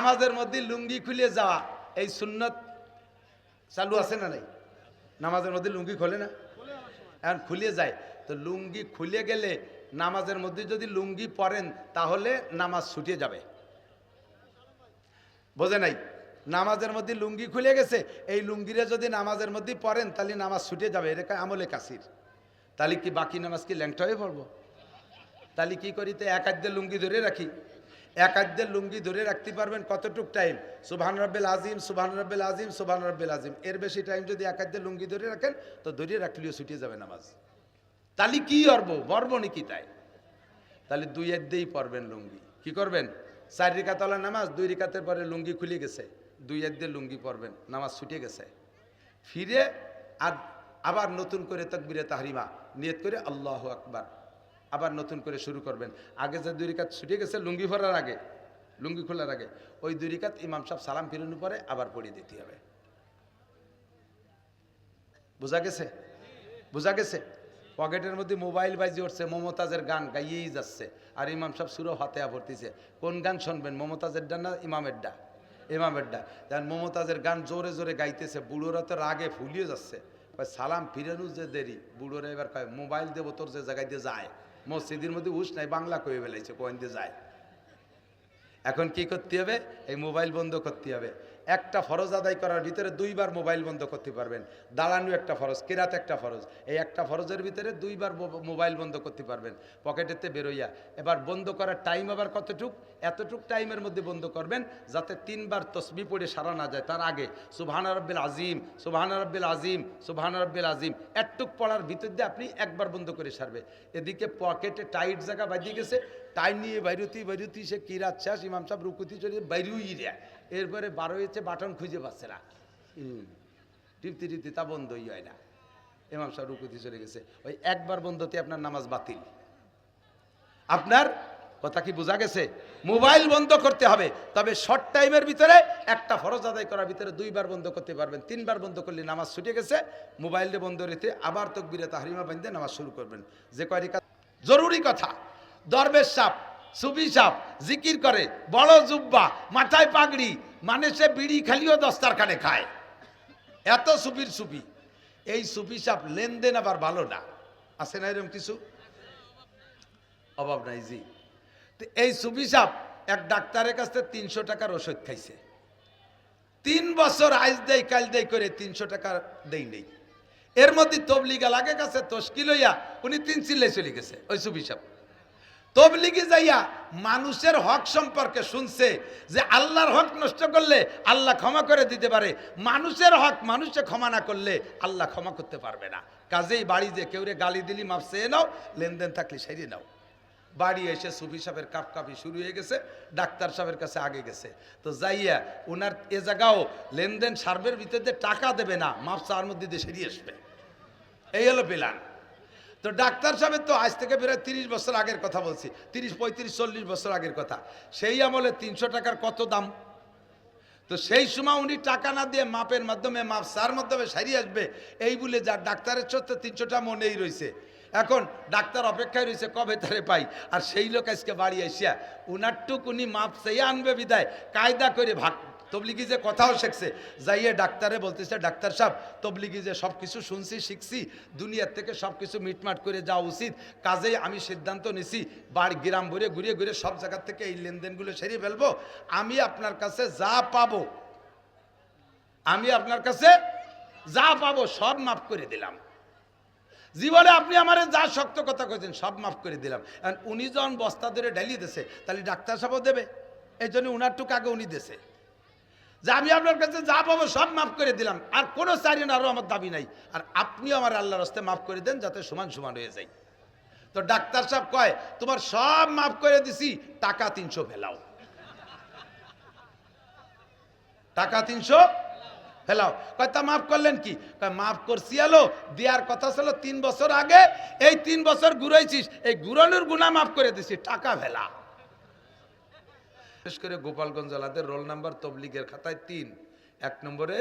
নামাজের মধ্যে লুঙ্গি খুলে যাওয়া এই সুন্নত চালু আছে না নাই? নামাজের মধ্যে লুঙ্গি খোলে না, এখন খুলে যায়। তো লুঙ্গি খুলে গেলে নামাজের মধ্যে যদি লুঙ্গি পরেন তাহলে নামাজ ছুটে যাবে। বোঝে নাই? নামাজের মধ্যে লুঙ্গি খুলে গেছে, এই লুঙ্গিরে যদি নামাজের মধ্যে পরেন তাহলে নামাজ ছুটে যাবে। এটা আমলে কাসির। তাহলে কি বাকি নামাজ কি ল্যাংটা হয়ে পড়বো? তাহলে কি করি? তো এক আধ লুঙ্গি ধরে রাখি। এক আধ লুঙ্গি ধরে রাখতে পারবেন কতটুক টাইম? সুবহান রাব্বিল আজিম, সুবহান রাব্বিল আজিম, সুবহান রাব্বিল আজিম। এর বেশি টাইম যদি এক আধ লুঙ্গি ধরে রাখেন তো ধরে রাখলেও ছুটে যাবে নামাজ। তাহলে কি করবো? বর্ব নাকি তাই? তাহলে দুই আধেই পড়বেন লুঙ্গি। কি করবেন? 4 রিকাত নামাজ, 2 রিকাতের পরে লুঙ্গি খুলে গেছে, 2 আধে লুঙ্গি পড়বেন, নামাজ ছুটে গেছে। ফিরে আবার নতুন করে তাকবীরে তাহরিমা নিয়ত করে আল্লাহু আকবার, আবার নতুন করে শুরু করবেন। আগে যে 2 রিকাত ছুটে গেছে লুঙ্গি পরার আগে, লুঙ্গি খোলার আগে, ওই 2 রিকাত ইমাম সাহেব সালাম ফিরানোর পরে আবার পড়িয়ে দিতে হবে। বোঝা গেছে? বোঝা গেছে? পকেটের মধ্যে মোবাইল বাজিয়ে উঠছে, মমতাজের গান গাইয়েই যাচ্ছে, আর ইমাম সাহেব সুরো ফাতিহা পড়তেছে। কোন গান শুনবেন? মমতাজের ডা না ইমামের ডা? ইমামের ডা। যেন মমতাজের গান জোরে জোরে গাইতেছে, বুড়োরা তো রাগে ফুলিয়ে যাচ্ছে। সালাম ফিরানো যে দেরি, বুড়োরা এবার কয় মোবাইল দেবো তোর যে জায়গায় দিয়ে যায়, মসজিদের মধ্যে উস নাই, বাংলা কয়ে বেলাইছে, কোন দিয়ে যায়। এখন কি করতে হবে? এই মোবাইল বন্ধ করতে হবে। একটা ফরজ আদায় করার ভিতরে 2 বার মোবাইল বন্ধ করতে পারবেন। দাঁড়ানো একটা ফরজ, কেরাত একটা ফরজ, এই একটা ফরজের ভিতরে 2 বার মোবাইল বন্ধ করতে পারবেন পকেটেতে বেরোইয়া। এবার বন্ধ করার টাইম আবার কতটুক? এতটুক টাইমের মধ্যে বন্ধ করবেন যাতে 3 বার তসবিহ পড়ে সারা না যায়। তার আগে সুবহান রাব্বিল আজিম, সুবহান রাব্বিল আজিম, সুবহান রাব্বিল আজিম একটুক পড়ার ভিতর দিয়ে আপনি একবার বন্ধ করে সারবে। এদিকে পকেটে টাইট জায়গা বাজিয়ে গেছে, টাইম নিয়ে বাইরুতি সে কিরাত শেষ, ইমাম সাহেব রুকুতি চলে বাইরুই রে, এরপরে 12 হয়েছে, বাটন খুঁজে পাচ্ছে না, টিপতে তা বন্ধই হয় না। ইমাম সাহেব রুকুতি চলে গেছে, ওই একবার বন্ধতে আপনার নামাজ বাতিল। আপনার কথা কি বোঝা গেছে? মোবাইল বন্ধ করতে হবে, তবে শর্ট টাইমের ভিতরে একটা ফরজ আদায় করার ভিতরে 2 বার বন্ধ করতে পারবেন। 3 বার বন্ধ করলে নামাজ ছুটে গেছে। মোবাইলটা বন্ধ রেখে আবার তাকবীরে তাহরিমা বাঁধতে নামাজ শুরু করবেন। যে কয় রিকাত জরুরি কথা, দরবেশ সাপ, সুফি সাপ জিকির করে, বড় জুব্বা, মাথায় পাগড়ি, মানে সে বিড়ি খালিও দস্তারখানে খায়, এত সুফির সুফি। এই সুফি সাপ লেনদেন আবার ভালো না, আছে না এরকম কিছু? অভাব নাই জি। তো এই সুফি সাপ এক ডাক্তারের কাছ থেকে 300 টাকার ওষুধ খাইছে, 3 বছর আইজ দেয় কাল দেয় করে 300 টাকা দেই নেই। এর মধ্যে তবলিগা লাগে কাছে তশকিল হইয়া উনি 3 চিল্লাই চলে গেছে। ওই সুফি সাপ তবলিগে যাইয়া মানুষের হক সম্পর্কে শুনছে যে আল্লাহর হক নষ্ট করলে আল্লাহ ক্ষমা করে দিতে পারে, মানুষের হক মানুষে ক্ষমা না করলে আল্লাহ ক্ষমা করতে পারবে না। কাজেই বাড়ি যে কেউরে গালি দিলি মাপ চেয়ে নাও, লেনদেন থাকলে সেরিয়ে নাও। বাড়ি এসে সুফি সাহেবের কাপকাপি শুরু হয়ে গেছে, ডাক্তার সাহেবের কাছে আগে গেছে। তো যাইয়া ওনার এ জায়গাও লেনদেন সার্ভের ভিতরে টাকা দেবে না, মাপ চার মধ্যে দিয়ে সেরিয়ে আসবে। এই হলো প্ল্যান। তো ডাক্তার সাহেবের তো আজ থেকে প্রায় 30 বছর আগের কথা বলছি, 30, 35, 40 বছর আগের কথা। সেই আমলে 300 টাকার কত দাম। তো সেই সময় উনি টাকা না দিয়ে মাপের মাধ্যমে, মাপ সার মাধ্যমে সারিয়ে আসবে এই বলে যার ডাক্তারের সত্ত্বে 300টা মনেই রয়েছে। এখন ডাক্তার অপেক্ষায় রয়েছে কবে তারে পাই, আর সেই লোক আজকে বাড়ি আসিয়া উনারটুক উনি মাপ চেয়ে আনবে বিদায় কায়দা করে ভাগ। তবলিগি যে কথাও শিখছে, যাইয়ে ডাক্তারে বলতেছে ডাক্তার সাহেব তবলিগি যে সব কিছু শুনছি শিখছি, দুনিয়ার থেকে সব কিছু মিটমাট করে যাওয়া উচিত, কাজেই আমি সিদ্ধান্ত নিছি বাড়ি গ্রাম ভরে ঘুরে ঘুরে সব জায়গার থেকে এই লেনদেনগুলো সেরিয়ে ফেলবো। আমি আপনার কাছে যা পাবো, আমি আপনার কাছে যা পাবো সব মাফ করে দিলাম। জীবনে আপনি আমার যা শক্ত কথা কইছেন সব মাফ করে দিলাম। উনি যখন বস্তা ধরে ঢালিয়ে দিছে তাহলে ডাক্তার সাহেবও দেবে, এই জন্য উনার টুক আগে উনি দেছে যে আমি আপনার কাছে যা পাবো সব মাফ করে দিলাম, আর কোনো চারি আরও আমার দাবি নাই, আর আপনিও আমার আল্লাহর রাস্তায় মাফ করে দেন যাতে সমান সমান হয়ে যায়। তো ডাক্তার সাহেব কয় তোমার সব মাফ করে দিছি, টাকা 300 ফেলাও, টাকা 300 ফেলাও। কয় তা মাফ করলেন কি? কয় মাফ করছি আলো, দেওয়ার কথা ছিল 3 বছর আগে, এই 3 বছর ঘুরাইছিস, এই ঘুরানোর গুণা মাফ করে দিছি, টাকা ফেলা। বিশেষ করে গোপালগঞ্জ জেলাতে রোল নাম্বার তবলিগের খাতায় 3, 1 নম্বরে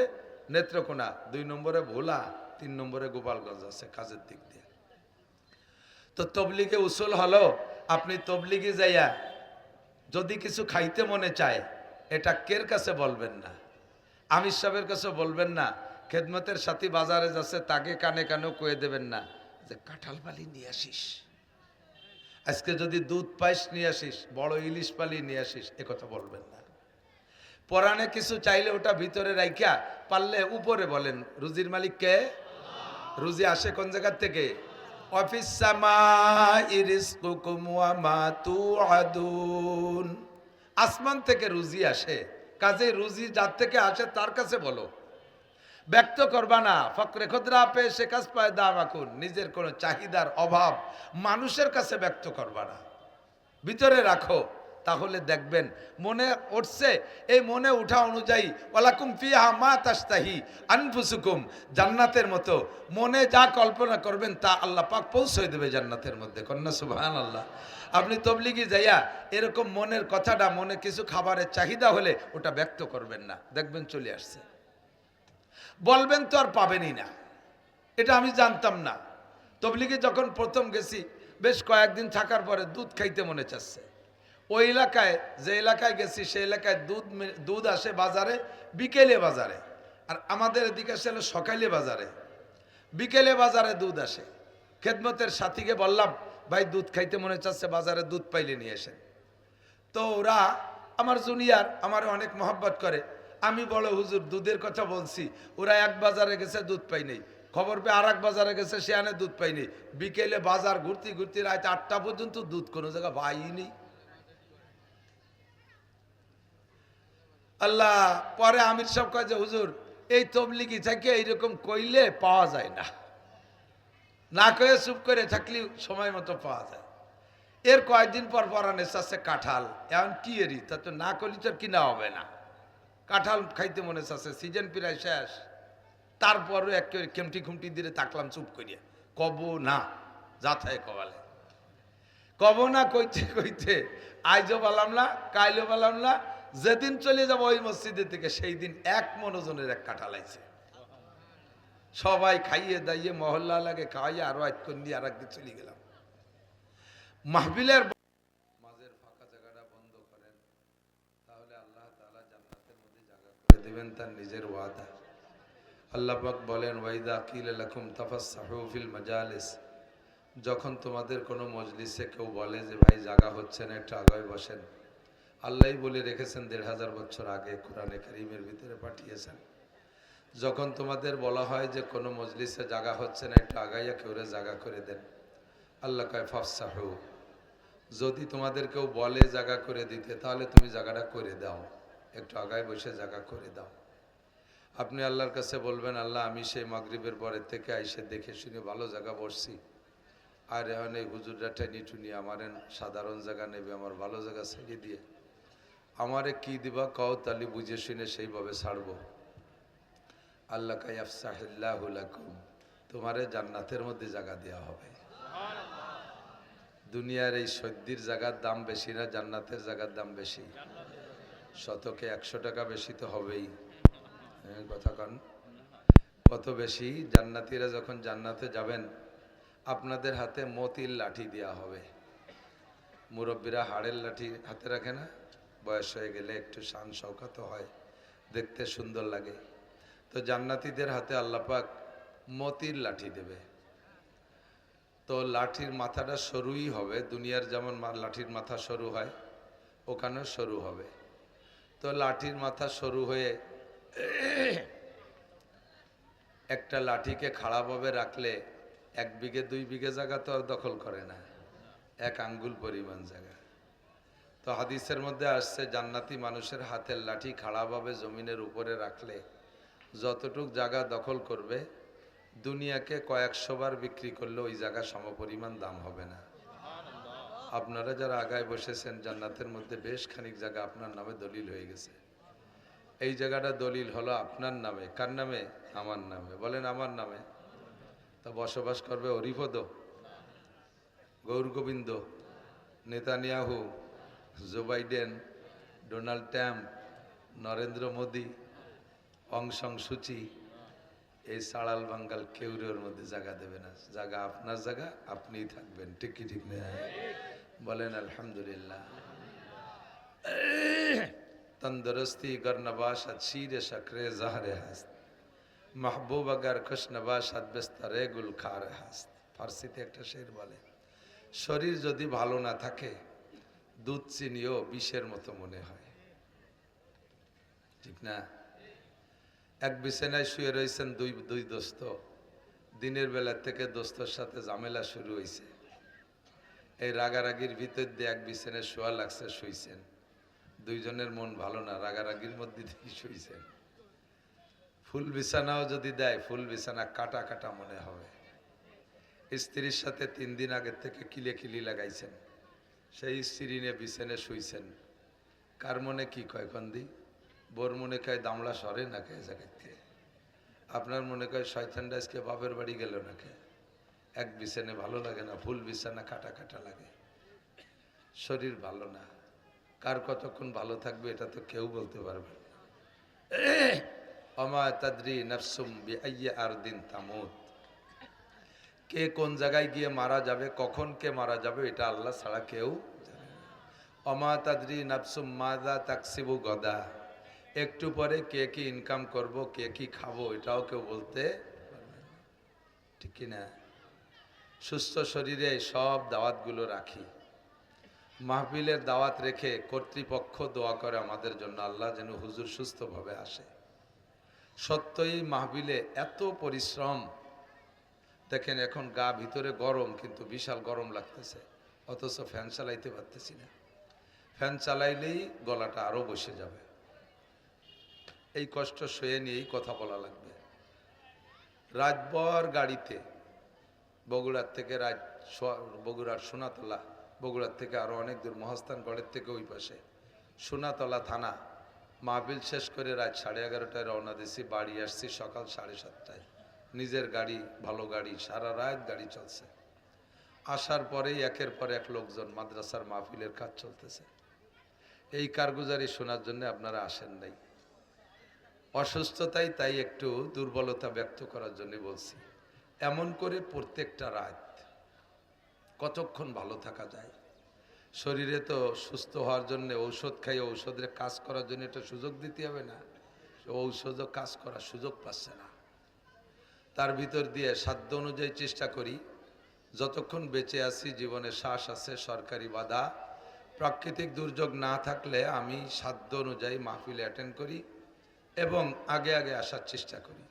নেত্রকোনা, 2 নম্বরে ভোলা, 3 নম্বরে গোপালগঞ্জ আছে কাজের দিক দিয়ে। তো তবলিগে উসুল হলো আপনি তবলিগে যাইয়া যদি কিছু খাইতে মনে চায় এটা কের কাছে বলবেন না, আমির সাহেবের কাছে বলবেন না, খেদমতের সাথী বাজারে যাচ্ছে তাকে কানে কানেও কয়ে দেবেন না যে কাঁঠাল পালি নিয়ে আসিস, আজকে যদি দুধ পাইস নিয়ে আসিস, বড় ইলিশ পালি নিয়ে আসিস, কথা বলবেন না। পরাণে কিছু চাইলে ওটা ভিতরে রাইখা পারলে উপরে বলেন রুজির মালিক কে? রুজি আসে কোন জায়গার থেকে? অফিস আসমান থেকে রুজি আসে, কাজে রুজি যার থেকে আসে তার কাছে বলো, ব্যক্ত করবা না। ফকরে খুদরা পে সে কাজ পায় দাম আকুন, নিজের কোনো চাহিদার অভাব মানুষের কাছে ব্যক্ত করবা না, ভিতরে রাখো। তাহলে দেখবেন মনে উঠছে, এই মনে উঠা অনুযায়ী ওয়ালাকুম ফিহা মা তাশতাহি আনফুসুকুম, জান্নাতের মতো মনে যা কল্পনা করবেন তা আল্লাহ পাক পৌঁছে দেবে জান্নাতের মধ্যে। কন্যা সুবহানাল্লাহ। আপনি তবলিগি যাইয়া এরকম মনের কথাটা, মনে কিছু খাবারের চাহিদা হলে ওটা ব্যক্ত করবেন না, দেখবেন চলে আসছে। বলবেন তো আর পাবেনই না, এটা আমি জানতাম না। তবলিগে যখন প্রথম গেছি, বেশ কয়েকদিন থাকার পরে দুধ খাইতে মনে চাচ্ছে। ওই এলাকায়, যে এলাকায় গেছি সেই এলাকায় দুধ আসে বাজারে বিকেলে বাজারে, আর আমাদের এদিকে আসে সকালে বাজারে, বিকেলে বাজারে দুধ আসে। খেদমতের সাথীকে বললাম ভাই দুধ খাইতে মনে চাচ্ছে, বাজারে দুধ পাইলে নিয়ে এসে। তো ওরা আমার জুনিয়র, আমার অনেক মহব্বত করে। আমি বড় হুজুর দুধের কথা বলছি, ওরা এক বাজারে গেছে দুধ পাই নেই, খবর পেয়ে আর এক বাজারে গেছে সেখানে দুধ পাইনি। বিকেলে বাজার ঘুরতে ঘুরতে রাত 8টা পর্যন্ত দুধ কোনো জায়গা পাইনি। আল্লাহ, পরে আমির সাহেব কয় যে হুজুর এই তবলিগি থেকে এইরকম কইলে পাওয়া যায় না, না কয়ে চুপ করে থাকলে সময় মতো পাওয়া যায়। এর কয়েকদিন পর পরানে চাচ্ছে কাঁঠাল, এখন কি এরি তা তো না করলে তো কিনা হবে না। কাঁঠাল খাইতে মনে চাচ্ছে, সিজন প্রায় শেষ, তারপরও এক কেমটি খুমটি দিয়ে তাকলাম চুপ করিয়া, কব না যাথায় কবালে, কব না কইতে কইতে আইজও পালাম না, কাইলও পালাম না। যেদিন চলে যাবো ওই মসজিদের থেকে সেই দিন এক মনোজনের এক কাঁঠাল আইছে, সবাই খাইয়ে দাইয়ে মহল্লা লাগে খাওয়াইয়ে আরো এক দিয়ে আর একদিন চলে গেলাম। মাহফিলের মাঝের ফাঁকা জায়গাটা বন্ধ করেন, তাহলে আল্লাহ তাআলা জান্নাতের মধ্যে জায়গা করে দিবেন, তার নিজের ওয়াদা। আল্লাহ পাক বলেন ওয়াইদা কিলা লাকুম তাফাসসাহু ফিল মাজালিস, যখন তোমাদের কোনো মজলিসে কেউ বলে যে ভাই জায়গা হচ্ছে না একটু আগায় বসেন, আল্লাহই বলে রেখেছেন 1500 বছর আগে কোরআনে কারীমের ভিতরে পাঠিয়েছেন। যখন তোমাদের বলা হয় যে কোনো মজলিসে জায়গা হচ্ছে না একটু আগাইয়া কেউ জায়গা করে দেন, আল্লাহ কয় ফাফসাহু, যদি তোমাদের কেউ বলে জায়গা করে দিতে তাহলে তুমি জায়গাটা করে দাও, একটু আগায় বসে জায়গা করে দাও। আপনি আল্লাহর কাছে বলবেন আল্লাহ আমি সেই মাগরিবের পরের থেকে আইসে দেখে শুনে ভালো জায়গা বসছি, আর এখন এই হুজুরটা টেনি টুনি আমার সাধারণ জায়গা নেবে, আমার ভালো জায়গা ছেড়ে দিয়ে আমারে কি দিবা কও, তাহলে বুঝে শুনে সেইভাবে ছাড়বো। আল্লাহ কাই আফসাহিল্লাহু লাকুম, তোমারে জান্নাতের মধ্যে জায়গা দেওয়া হবে। দুনিয়ার এই সদ্যির জায়গার দাম বেশি না জান্নাতের জায়গার দাম বেশি? শতকে 100 টাকা বেশি তো হবেই, কথা কন কত বেশি? জান্নাতীরা যখন জান্নাতে যাবেন আপনাদের হাতে মতির লাঠি দেওয়া হবে। মুরব্বীরা হাড়ের লাঠি হাতে রাখে না, বয়স হয়ে গেলে একটু শান শৌকত হয়, দেখতে সুন্দর লাগে। তো জান্নাতীদের হাতে আল্লাহ পাক মতির লাঠি দেবে। তো লাঠির মাথাটা সরুই হবে, দুনিয়ার যেমন লাঠির মাথা সরু হয় ওখানেও সরু হবে। তো লাঠির মাথা সরু হয়ে একটা লাঠিকে খাড়াভাবে রাখলে 1 বিঘে 2 বিঘে জায়গা তো আর দখল করে না, 1 আঙ্গুল পরিমাণ জায়গা। তো হাদিসের মধ্যে আসছে জান্নাতি মানুষের হাতের লাঠি খাড়াভাবে জমিনের উপরে রাখলে যতটুক জায়গা দখল করবে দুনিয়াকে কয়েকশো বার বিক্রি করলে ওই জায়গা সমপরিমাণ দাম হবে না। আপনারা যারা আগায় বসেছেন জান্নাতের মধ্যে বেশ খানিক জায়গা আপনার নামে দলিল হয়ে গেছে। এই জায়গাটা দলিল হলো আপনার নামে। কার নামে? আমার নামে। বলেন আমার নামে। তা বসবাস করবে Haripada, Gour Gobinda, Netanyahu, Joe Biden, Donald Trump, Narendra Modi, Aung San Suu Kyi, এই সাড়াল বাঙ্গাল কেউরের মধ্যে জায়গা দেবে না। জায়গা আপনার জায়গা, আপনিই থাকবেন। ঠিক কি ঠিক না? বলেন আলহামদুলিল্লাহ। तंदुरुस्ती गर नबाशत शीर शक्रे जहरे हस्त महबूब अगर खुश नबाशत बिस्तरे गुल खार हस्त। ফার্সিতে একটা শের বলে, শরীর যদি ভালো না থাকে দুধ চিনিও বিষের মতো মনে হয়, ঠিক না? এক বিছানায় শুয়ে রয়েছেন দুই দোস্ত, দিনের বেলা থেকে দোস্তর সাথে ঝামেলা শুরু হয়েছে। এই রাগারাগির ভিতর দিয়ে এক বিছানায় শোয়া লাগছে, শুইছেন। দুইজনের মন ভালো না, রাগারাগির মধ্যে দিয়ে শুইছেন। ফুল বিছানাও যদি দেয়, ফুল বিছানা কাটা কাটা মনে হবে। স্ত্রীর সাথে 3 দিন আগের থেকে কিলি লাগাইছেন, সেই স্ত্রী নিয়ে বিছানায় শুইছেন। কার মনে কি কয় কন্দি? বোর মনে কয় দামলা সরে না কে জায়গাতে, আপনার মনে কয় শয়তানটা আজকে বাপের বাড়ি গেল না কে। এক বিছানে ভালো লাগে না, ফুল বিছানা কাটা কাটা লাগে, শরীর ভালো না। কার কতক্ষণ ভালো থাকবে এটা তো কেউ বলতে পারবে না। ওমা তাদরি নাফসুম বিআইয়ি আরদিন তামুত, কে কোন জায়গায় গিয়ে মারা যাবে, কখন কে মারা যাবে এটা আল্লাহ ছাড়া কেউ জানে না। ওমা তাদরি নাফসুম মাযা তাকসিবু গদা, একটু পরে কে কি ইনকাম করব, কে কি খাবো এটাও কেউ বলতে পারবে না, ঠিক কি না? সুস্থ শরীরে সব দাওয়াতগুলো রাখি, মাহফিলের দাওয়াত রেখে কর্তৃপক্ষ দোয়া করে আমাদের জন্য, আল্লাহ যেন হুজুর সুস্থভাবে আসে। সত্যই মাহফিলে এত পরিশ্রম, দেখেন এখন গা ভিতরে গরম, কিন্তু বিশাল গরম লাগতেছে, অথচ ফ্যান চালাইতে পারতেছি না। ফ্যান চালাইলেই গলাটা আরো বসে যাবে। এই কষ্ট সয়ে নিয়েই কথা বলা লাগবে। রাতভর গাড়িতে বগুড়ার থেকে বগুড়ার সোনাতলা, বগুড়ার থেকে আরো অনেক দূর, মহাস্থানগড়ের থেকে ওই পাশে সোনাতলা থানা, মাহফিল শেষ করে রাত 11:30টায় রওনা দিছি, বাড়ি আসছি সকাল 7:30টায়। নিজের গাড়ি, ভালো গাড়ি, সারা রাত গাড়ি চলছে। আসার পরেই একের পর এক লোকজন, মাদ্রাসার মাহফিলের কাজ চলতেছে। এই কারগুজারি শোনার জন্য আপনারা আসেন নাই, অসুস্থতাই, তাই একটু দুর্বলতা ব্যক্ত করার জন্য বলছি। এমন করে প্রত্যেকটা রাত কতক্ষণ ভালো থাকা যায়? শরীরে তো সুস্থ হওয়ার জন্য ঔষধ খাই, ঔষধের কাজ করার জন্য একটা সুযোগ দিতে হবে না? ঔষধও কাজ করার সুযোগ পাচ্ছে না। তার ভিতর দিয়ে সাধ্য অনুযায়ী চেষ্টা করি, যতক্ষণ বেঁচে আছি, জীবনে শ্বাস আছে, সরকারি বাধা, প্রাকৃতিক দুর্যোগ না থাকলে আমি সাধ্য অনুযায়ী মাহফিলে অ্যাটেন্ড করি এবং আগে আগে আসার চেষ্টা করি।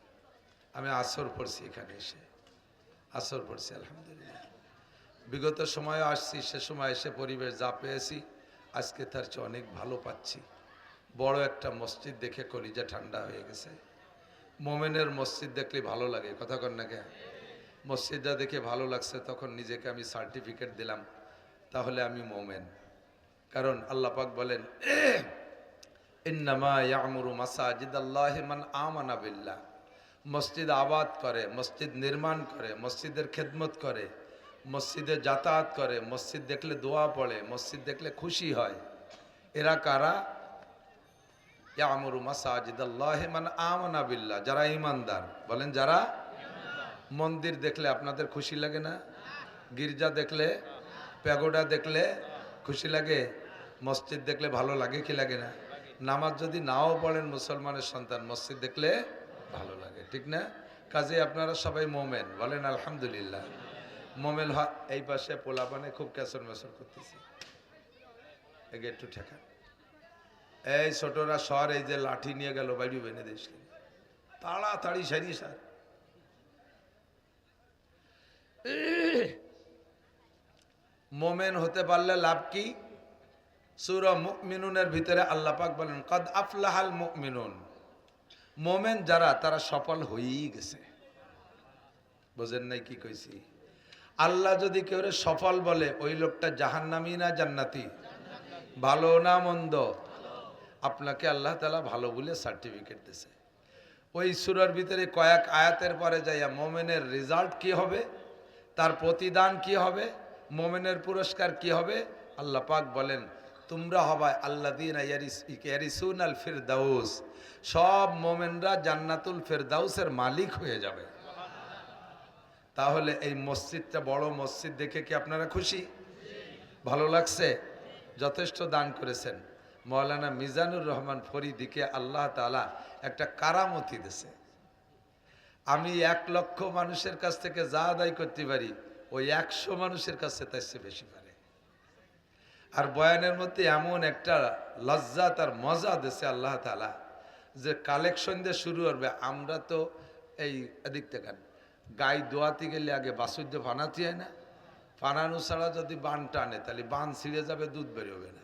আমি আসর পড়ছি, এখানে এসে আসর পড়ছি আলহামদুলিল্লাহ। বিগত সময়ে আসছি, সে সময় এসে পরিবেশ যা পেয়েছি আজকে তার চেয়ে অনেক ভালো পাচ্ছি। বড় একটা মসজিদ দেখে কলিজা ঠান্ডা হয়ে গেছে। মোমেনের মসজিদ দেখলে ভালো লাগে, কথা কন না কে? মসজিদটা দেখে ভালো লাগছে, তখন নিজেকে আমি সার্টিফিকেট দিলাম, তাহলে আমি মোমেন। কারণ আল্লাহ পাক বলেন, ইন্নামা ইয়ামুরু মাসাজিদাল্লাহি মান আমানা বিল্লাহ, মসজিদ আবাদ করে, মসজিদ নির্মাণ করে, মসজিদের খেদমত করে, মসজিদে যাতায়াত করে, মসজিদ দেখলে দোয়া পড়ে, মসজিদ দেখলে খুশি হয়, এরা কারা? ইয়ামুরু মাসাজিদাল্লাহি মান আমানা বিল্লাহ, যারা ঈমানদার। বলেন যারা। মন্দির দেখলে আপনাদের খুশি লাগে না? গির্জা দেখলে, প্যাগোডা দেখলে খুশি লাগে? মসজিদ দেখলে ভালো লাগে কি লাগে না? নামাজ যদি নাও পড়েন মুসলমানের সন্তান, মসজিদ দেখলে ভালো লাগে, ঠিক না? কাজে আপনারা সবাই মোমেন, বলেন আলহামদুলিল্লাহ। মোমেন হয়। এই পাশে পোলাপানে খুব ক্যাসর মেসর করতেছি, এগে একটু ঠেকা। এই ছোটরা সর, এই যে লাঠি নিয়ে গেল বাড়ি বেনে দিস, তাড়াতাড়ি সারি সার। মোমেন হতে পারলে লাভ কি? সূরা মুমিনুনের ভিতরে আল্লাহ পাক বলেন, কদ আফলাহাল মুমিনুন, মোমেন যারা তারা সফল হয়েই গেছে। বোঝেন নাই কি কইছি? আল্লাহ যদি কেউ সফল বলে, ওই লোকটা জাহান্নামী না জান্নাতি? ভালো না মন্দ? আপনাকে আল্লাহ তাআলা ভালো বলে সার্টিফিকেট দিয়েছে। ওই সূরার ভিতরে কয়েক আয়াতের পরে যাইয়া মোমেনের রেজাল্ট কি হবে, তার প্রতিদান কি হবে, মোমেনের পুরস্কার কি হবে, আল্লাহ পাক বলেন, তোমরা হবাই আল্লাযীনা ইয়ারিসুনাল ফিরদাউস, সব মোমেনরা জান্নাতুল ফিরদাউসের মালিক হয়ে যাবে। তাহলে এই মসজিদটা বড় মসজিদ দেখে কি আপনারা খুশি? ভালো লাগছে? যথেষ্ট দান করেছেন। মৌলানা মিজানুর রহমান ফরিদিকে আল্লাহ তাআলা একটা কারামতি দিয়েছে। আমি 1 লক্ষ মানুষের কাছ থেকে যা আদায় করতে পারি ওই 100 মানুষের কাছে তার চেয়ে বেশি পারে। আর বয়ানের মধ্যে এমন একটা লজ্জাত আর মজা দিয়েছে আল্লাহ তাআলা যে কালেকশন দিয়ে শুরু করবে। আমরা তো এই এদিক থেকে গাই দোয়াতে গেলে আগে বাসুদ্য ফানাতে হয় না, ফানানো ছাড়া যদি বান টানে তাহলে বান ছিঁড়ে যাবে, দুধ বেরোবে না।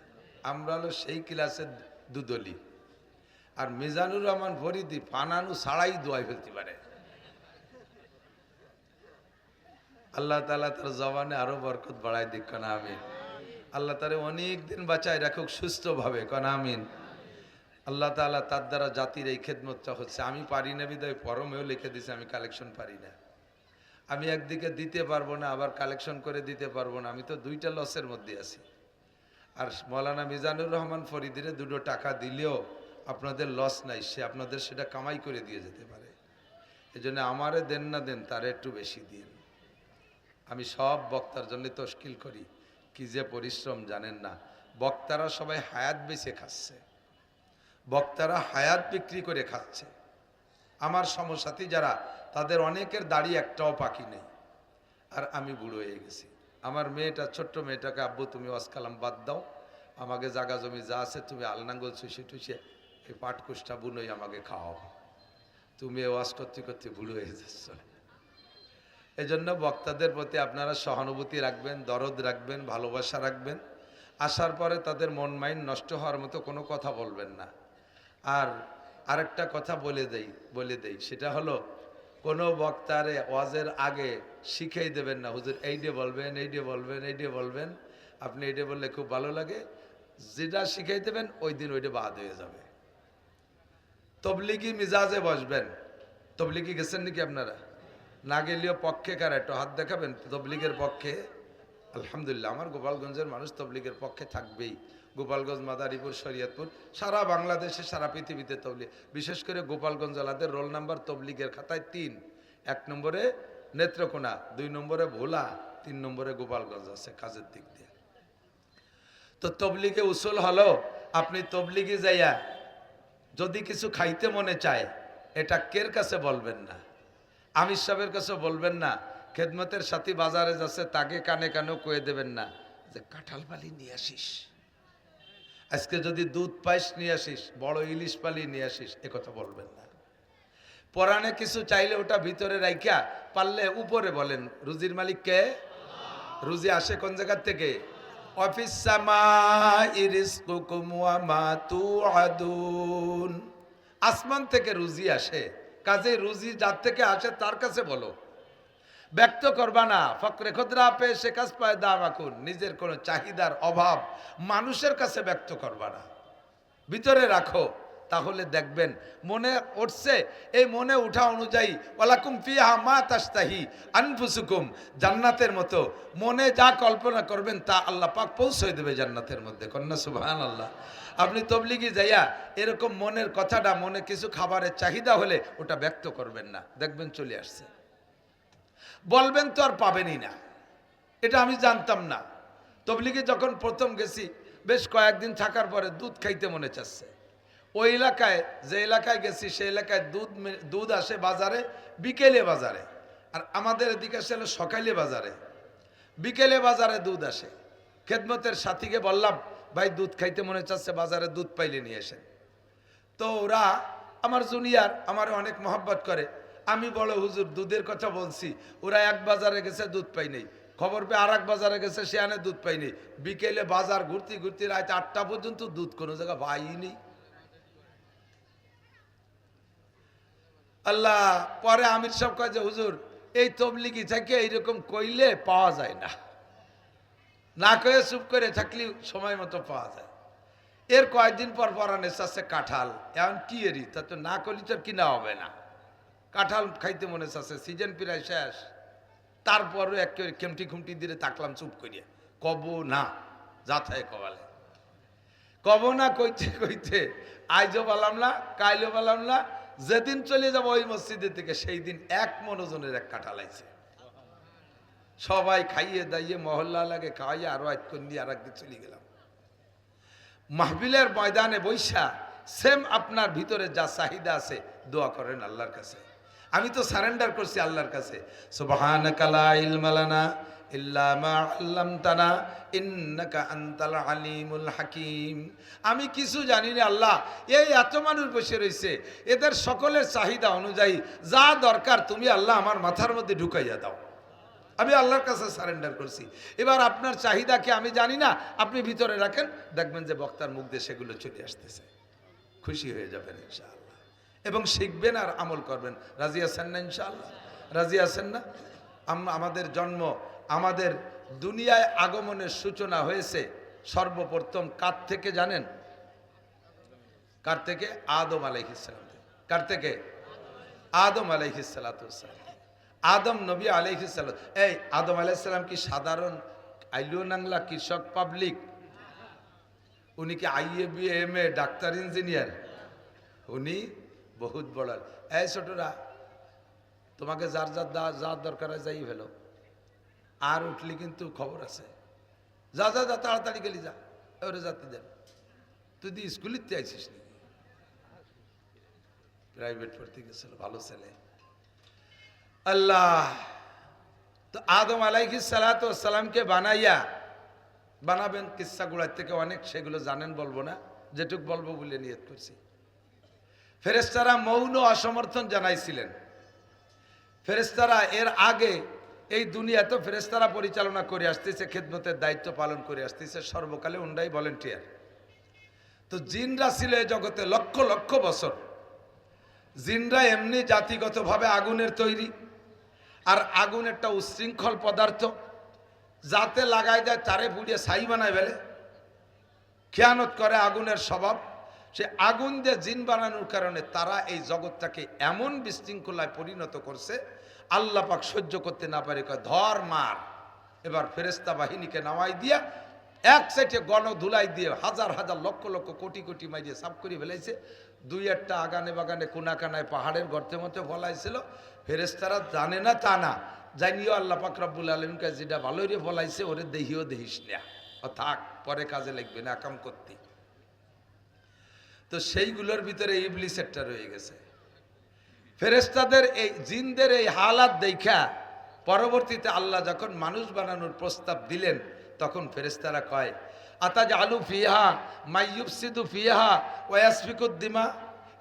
আমরা হলো সেই ক্লাসের দুধলি। আর মিজানুর রহমান ফরিদি ফানানো ছাড়াই দোয়াই ফেলতে পারে। আল্লাহ তাআলা তার জবানে আরো বরকত বাড়ায় দিক, কানা আমিন। আল্লাহ তারে অনেক দিন বাঁচায় রাখুক সুস্থভাবে, কানা আমিন। আল্লাহ তাআলা তার দ্বারা জাতির এই খেদমতটা হচ্ছে। আমি পারি না বিদায় পরমেও লিখে দিছে আমি কালেকশন পারি না। আমি একদিকে দিতে পারবো না, আবার কালেকশন করে দিতে পারবো না। আমি তো 2টা লসের মধ্যে আছি। আর মৌলানা মিজানুর রহমান ফরিদিরে 2 টাকা দিলেও আপনাদের লস নাই, সে আপনাদের সেটা কামাই করে দিয়ে যেতে পারে। এজন্য আমারে দেন না দেন, তারে একটু বেশি দিন। আমি সব বক্তার জন্য তশকিল করি, কি যে পরিশ্রম জানেন না। বক্তারা সবাই হায়াত বেচে খাচ্ছে, বক্তারা হায়াত বিক্রি করে খাচ্ছে। আমার সমসাথী যারা, তাদের অনেকের দাড়ি একটাও পাকি নেই। আর আমি বুড়ো হয়ে গেছি। আমার মেয়েটা, ছোট্ট মেয়েটাকে, আব্বু তুমি ওয়াজ কালাম বাদ দাও, আমাকে জাগা জমি যা আছে তুমি আলনাঙ্গল চুষে টুষে এই পাটকুষ্টা বুনোই আমাকে খাওয়াও। তুমি ওয়াজ করতে করতে বুড়ো হয়ে যাচ্ছ। এই জন্য বক্তাদের প্রতি আপনারা সহানুভূতি রাখবেন, দরদ রাখবেন, ভালোবাসা রাখবেন। আসার পরে তাদের মন মাইন্ড নষ্ট হওয়ার মতো কোনো কথা বলবেন না। আর আরেকটা কথা বলে দেই, সেটা হলো কোনো বক্তারে ওয়াজের আগে শিখিয়ে দেবেন না, হুজুর এইডে বলবেন, এইডে বলবেন, এইডে বলবেন। আপনি এইডে বললে খুব ভালো লাগে, যেটা শিখিয়ে দেবেন ওই দিন ওইটা বাদ হয়ে যাবে। তবলিগি মিজাজে বসবেন। তবলিগি গেছেন নাকি আপনারা? না গেলেও পক্ষে কারা একটু হাত দেখাবেন তবলিগের পক্ষে? আলহামদুলিল্লাহ, আমার গোপালগঞ্জের মানুষ তবলিগের পক্ষে থাকবেই। গোপালগঞ্জ, মাদারীপুর, শরীয়তপুর, সারা বাংলাদেশে, সারা পৃথিবীতে তবলিগ। বিশেষ করে গোপালগঞ্জ জেলাদের রোল নাম্বার তবলিগের খাতায় 3। 1 নম্বরে নেত্রকোনা, 2 নম্বরে ভোলা, 3 নম্বরে গোপালগঞ্জ আছে কাজের দিক দিয়ে। তো তবলিগে উসুল হলো, আপনি তবলিগে যাইয়া যদি কিছু খাইতে মনে চায়, এটা কের কাছে বলবেন না, আমির সাহেবের কাছে বলবেন না, খেদমতের সাথী বাজারে যাচ্ছে তাকে কানে কানেও কয়ে দেবেন না যে কাঁঠাল পালি নিয়ে আসিস, আজকে যদি দুধ পাইস নিয়ে আসিস, বড় ইলিশ পালি নিয়ে আসিস, একথা বলবেন না। পরাণে কিছু চাইলে ওটা ভিতরে রাইখা পারলে উপরে বলেন, রুজির মালিক কে? রুজি আসে কোন জায়গার থেকে? অফিস সামাই রিজকুকুম ওয়া মা তুআদুন। আসমান থেকে রুজি আসে, কাজে রুজি যার থেকে আসে তার কাছে বলো, ব্যক্ত করবা না। ফকরে খুদরা পে শেখাস পায় দাম আকুন, নিজের কোনো চাহিদার অভাব মানুষের কাছে ব্যক্ত করবা না, ভিতরে রাখো। তাহলে দেখবেন মনে উঠছে, এই মনে উঠা অনুযায়ী ওয়ালাকুম ফিহা মা তাশতাহি আনফুসুকুম, জান্নাতের মতো মনে যা কল্পনা করবেন তা আল্লাহ পাক পৌঁছে দেবে জান্নাতের মধ্যে। কন্যা সুবহানাল্লাহ। আপনি তবলিগি যাইয়া এরকম মনের কথাটা, মনে কিছু খাবারের চাহিদা হলে ওটা ব্যক্ত করবেন না, দেখবেন চলে আসছে। বলবেন তো আর পাবেনই না। এটা আমি জানতাম না। তবলিগে যখন প্রথম গেছি, বেশ কয়েকদিন থাকার পরে দুধ খাইতে মনে চাচ্ছে। ওই এলাকায়, যে এলাকায় গেছি সেই এলাকায় দুধ আসে বাজারে বিকেলে বাজারে, আর আমাদের এদিকে আসে সকালে বাজারে। বিকেলে বাজারে দুধ আসে। খেদমতের সাথীকে বললাম, ভাই দুধ খাইতে মনে চাচ্ছে, বাজারে দুধ পাইলে নিয়ে এসে। তো ওরা আমার জুনিয়র, আমার অনেক মহব্বত করে। আমি বড় হুজুর দুধের কথা বলছি, ওরা এক বাজারে গেছে দুধ পাই নেই, খবর পেয়ে আর এক বাজারে গেছে, সেখানে দুধ পাইনি। বিকেলে বাজার ঘুরতে ঘুরতে রাত 8টা পর্যন্ত দুধ কোনো জায়গা পাইনি। আল্লাহ। পরে আমির সাহেব কয় যে হুজুর এই তবলিগি থেকে এইরকম কইলে পাওয়া যায় না, না কয়ে চুপ করে থাকলে সময় মতো পাওয়া যায়। এর কয়েকদিন পর পরানে চাচ্ছে কাঁঠাল, এখন কি এরি, তা তো না করলে তো কিনা হবে না। কাঁঠাল খাইতে মনে চাচ্ছে, সিজন প্রায় শেষ। তারপরও এক খেমটি খুমটি দিয়ে তাকলাম চুপ করিয়া, কব না, যা থাকে কবালে কব না। কইতে কইতে আইজও পালাম না, কাইলও পালাম না। যেদিন চলে যাবো ওই মসজিদের থেকে, সেই দিন 1 মণ ওজনের এক কাঁঠাল আইছে। সবাই খাইয়ে দাইয়ে মহল্লা লাগে খাওয়াইয়ে আরো এক কোন দিয়ে আর একদিন চলে গেলাম। মাহফিলের ময়দানে বৈশা সেম আপনার ভিতরে যা চাহিদা আছে দোয়া করেন আল্লাহর কাছে। আমি তো সারেন্ডার করছি আল্লাহর কাছে, সুবহানাকা লা ইলমা লানা ইল্লা মা আল্লামতানা ইন্নাকা আনতাল আলিমুল হাকিম। আমি কিছু জানি না আল্লাহ, এই এত মানুষ বসে রয়েছে, এদের সকলের চাহিদা অনুযায়ী যা দরকার তুমি আল্লাহ আমার মাথার মধ্যে ঢুকাইয়া দাও। আমি আল্লাহর কাছে সারেন্ডার করছি। এবার আপনার চাহিদা কি আমি জানি না, আপনি ভিতরে রাখেন, দেখবেন যে বক্তার মুখ দিয়ে সেগুলো চলে আসতেছে। খুশি হয়ে যাবেন ইনশাআল্লাহ, এবং শিখবেন আর আমল করবেন। রাজি আছেন না ইনশাআল্লাহ? রাজি আছেন না? আমাদের জন্ম, আমাদের দুনিয়ায় আগমনের সূচনা হয়েছে সর্বপ্রথম কার থেকে জানেন? কার থেকে? আদম আলাইহিস সালাম। কার থেকে? আদম আলাইহিস সালাম। আদম নবী আলাইহিস সালাম। এই আদম আলাইহিস সালাম কি সাধারণ আইলিও নাংলা কৃষক পাবলিক? উনি কি IA B M A doctor engineer? উনি বহুত বড়। এই ছোটরা, তোমাকে যার যার যার দরকার হয় যাই ফেলো, আর উঠলি কিন্তু খবর আছে। যা যা যা তাড়াতাড়ি গেলি, যা ওরে যাতে দেন। তুই দি স্কুলিতে আইছিস নাকি? প্রাইভেট পড়তে গেছিল, ভালো ছেলে। আল্লাহ তো আদম আলাইহিস সালামকে বানাইয়া, বানাবেন কিস্সাগুলোর থেকে অনেক, সেগুলো জানেন, বলবো না, যেটুক বলবো বলে নিয়ত করছি। ফেরেশতারা মৌন অসমর্থন জানাইছিলেন। ফেরেশতারা এর আগে এই দুনিয়া তো ফেরেশতারা পরিচালনা করে আসতেছে, খেদমতের দায়িত্ব পালন করে আসতেছে সর্বকালে, উন্ডাই ভলেন্টিয়ার। তো জিনরা ছিল এই জগতে লক্ষ লক্ষ বছর। জিনরা এমনি জাতিগতভাবে আগুনের তৈরি, আর আগুন একটা উচ্ছৃঙ্খল পদার্থ, যাতে লাগাই দেয় তারে পুড়িয়ে ছাই বানায় ফেলে, খেয়ানত করে, আগুনের স্বভাব। সে আগুন দিয়ে জিন বানানোর কারণে তারা এই জগৎটাকে এমন বিশৃঙ্খলায় পরিণত করছে, আল্লাহ পাক সহ্য করতে না পারে, কয় ধর মার। এবার ফেরেশতা বাহিনীকে নামাই দিয়া এক সাইডে গণ ধুলাই দিয়ে হাজার হাজার লক্ষ লক্ষ কোটি কোটি মাইরিয়ে সাফ করে ফেলাইছে। দুই একটা আগানে বাগানে কোনা কানায় পাহাড়ের গর্তের মধ্যে ফলাইছিল। ফেরেশতারা জানে না তা না, জানিও আল্লাহ পাক রব্বুল আলামিনকে যেটা ভালোই রে ফলাইছে ওরে দেহিও দেহিস না, ও থাক, পরে কাজে লাগবে না কাম করতে। তো সেইগুলোর ভিতরে ইবলিস একটা রয়ে গেছে। ফেরেশতাদের এই জিনদের এই হালাত দেখা পরবর্তীতে আল্লাহ যখন মানুষ বানানোর প্রস্তাব দিলেন, তখন ফেরেশতারা কয় আতাজআলু ফিহা মাইয়ুফসিদু ফিহা ওয়া ইয়াসফিকুদ দিমা।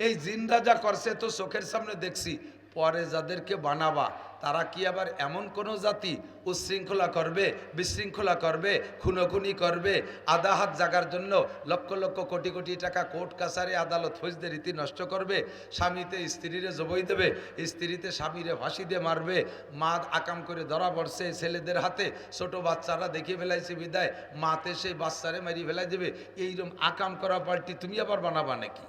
এই জিনরা যা করছে তো চোখের সামনে দেখছি, পরে যাদেরকে বানাবা তারা কি আবার এমন কোন জাতি উচ্ছৃঙ্খলা করবে, বিশৃঙ্খলা করবে, খুনোখুনি করবে, আদাহাত জাগার জন্য লক্ষ লক্ষ কোটি কোটি টাকা কোর্ট কাছারি আদালত ফৌজদের রীতি নষ্ট করবে, স্বামীতে স্ত্রীরে জবই দেবে, স্ত্রীতে স্বামীরে ফাঁসি দিয়ে মারবে, মা আকাম করে ধরা পড়ছে ছেলেদের হাতে, ছোট বাচ্চারা দেখে ফেলাইছে বিদায় মাতে সেই বাচ্চারে মারি ফেলাই দেবে, এইরকম আকাম করা পাল্টি তুমি আবার বানাবা নাকি?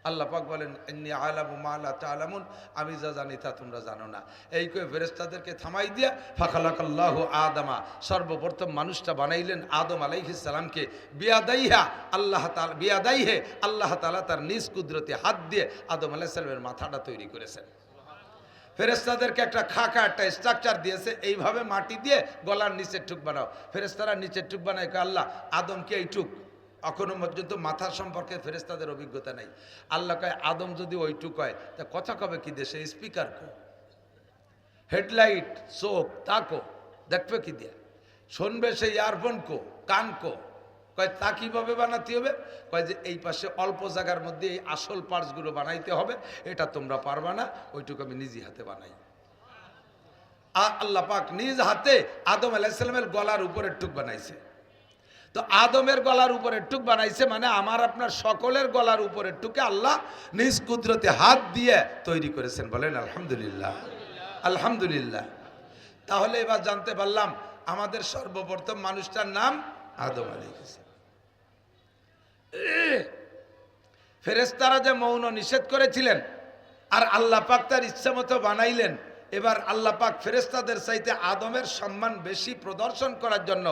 আল্লাহ পাক বলেন ইন্নী আ'লামু মা লা তা'লামুন, আমি যা জানি তা তোমরা জানো না। এই কয়ে ফেরেশতাদেরকে থামাই দিয়া ফাখালাকাল্লাহু আদামা, সর্বপ্রথম মানুষটা বানাইলেন আদম আলাইহিস সালামকে। বিয়াদাইহা আল্লাহ তাআলা, বিয়াদাইহে আল্লাহ তাআলা তার নিজ কুদরতে হাত দিয়ে আদম আলাইহিস সালামের মাথাটা তৈরি করেছেন। ফেরেশতাদেরকে একটা খাকা একটা স্ট্রাকচার দিয়েছে, এইভাবে মাটি দিয়ে গলার নিচের টুক বানাও। ফেরেশতারা নিচের টুক বানায়, আল্লাহ আদমকে এই টুক, এখনো পর্যন্ত মাথা সম্পর্কে ফেরেশতাদের অভিজ্ঞতা নাই। আল্লাহ কয় আদম যদি ওইটুক হয় তা কথা কবে কি দেশে? স্পিকার কো, হেডলাইট, চোখ তাকো, দেখবে কি দিয়ে? শুনবে সেই ইয়ারফোন কো, কান কো? কয় তা কিভাবে বানাতে হবে? কয় যে এই পাশে অল্প জায়গার মধ্যে এই আসল পার্টসগুলো বানাইতে হবে, এটা তোমরা পারবা না, ওইটুকু আমি নিজে হাতে বানাই। আল্লাহ পাক নিজ হাতে আদম আলাইহিস সালামের গলার উপরের টুক বানাইছে। তো আদমের গলার উপরের টুক বানাইছে মানে আমার আপনার সকলের গলার উপরের টুকে আল্লাহ নিজ কুদরতে হাত দিয়ে তৈরি করেছেন। বলেন আলহামদুলিল্লাহ, আলহামদুলিল্লাহ। তাহলে এবার জানতে পারলাম আমাদের সর্বপ্রথম মানুষটার নাম আদম আলাইহিস সালাম। ফেরেশতারা যে মৌন নিষেধ করেছিলেন আর আল্লাহ পাক তার ইচ্ছা মতো বানাইলেন, এবার আল্লাহ পাক ফেরেশতাদের চাইতে আদমের সম্মান বেশি প্রদর্শন করার জন্য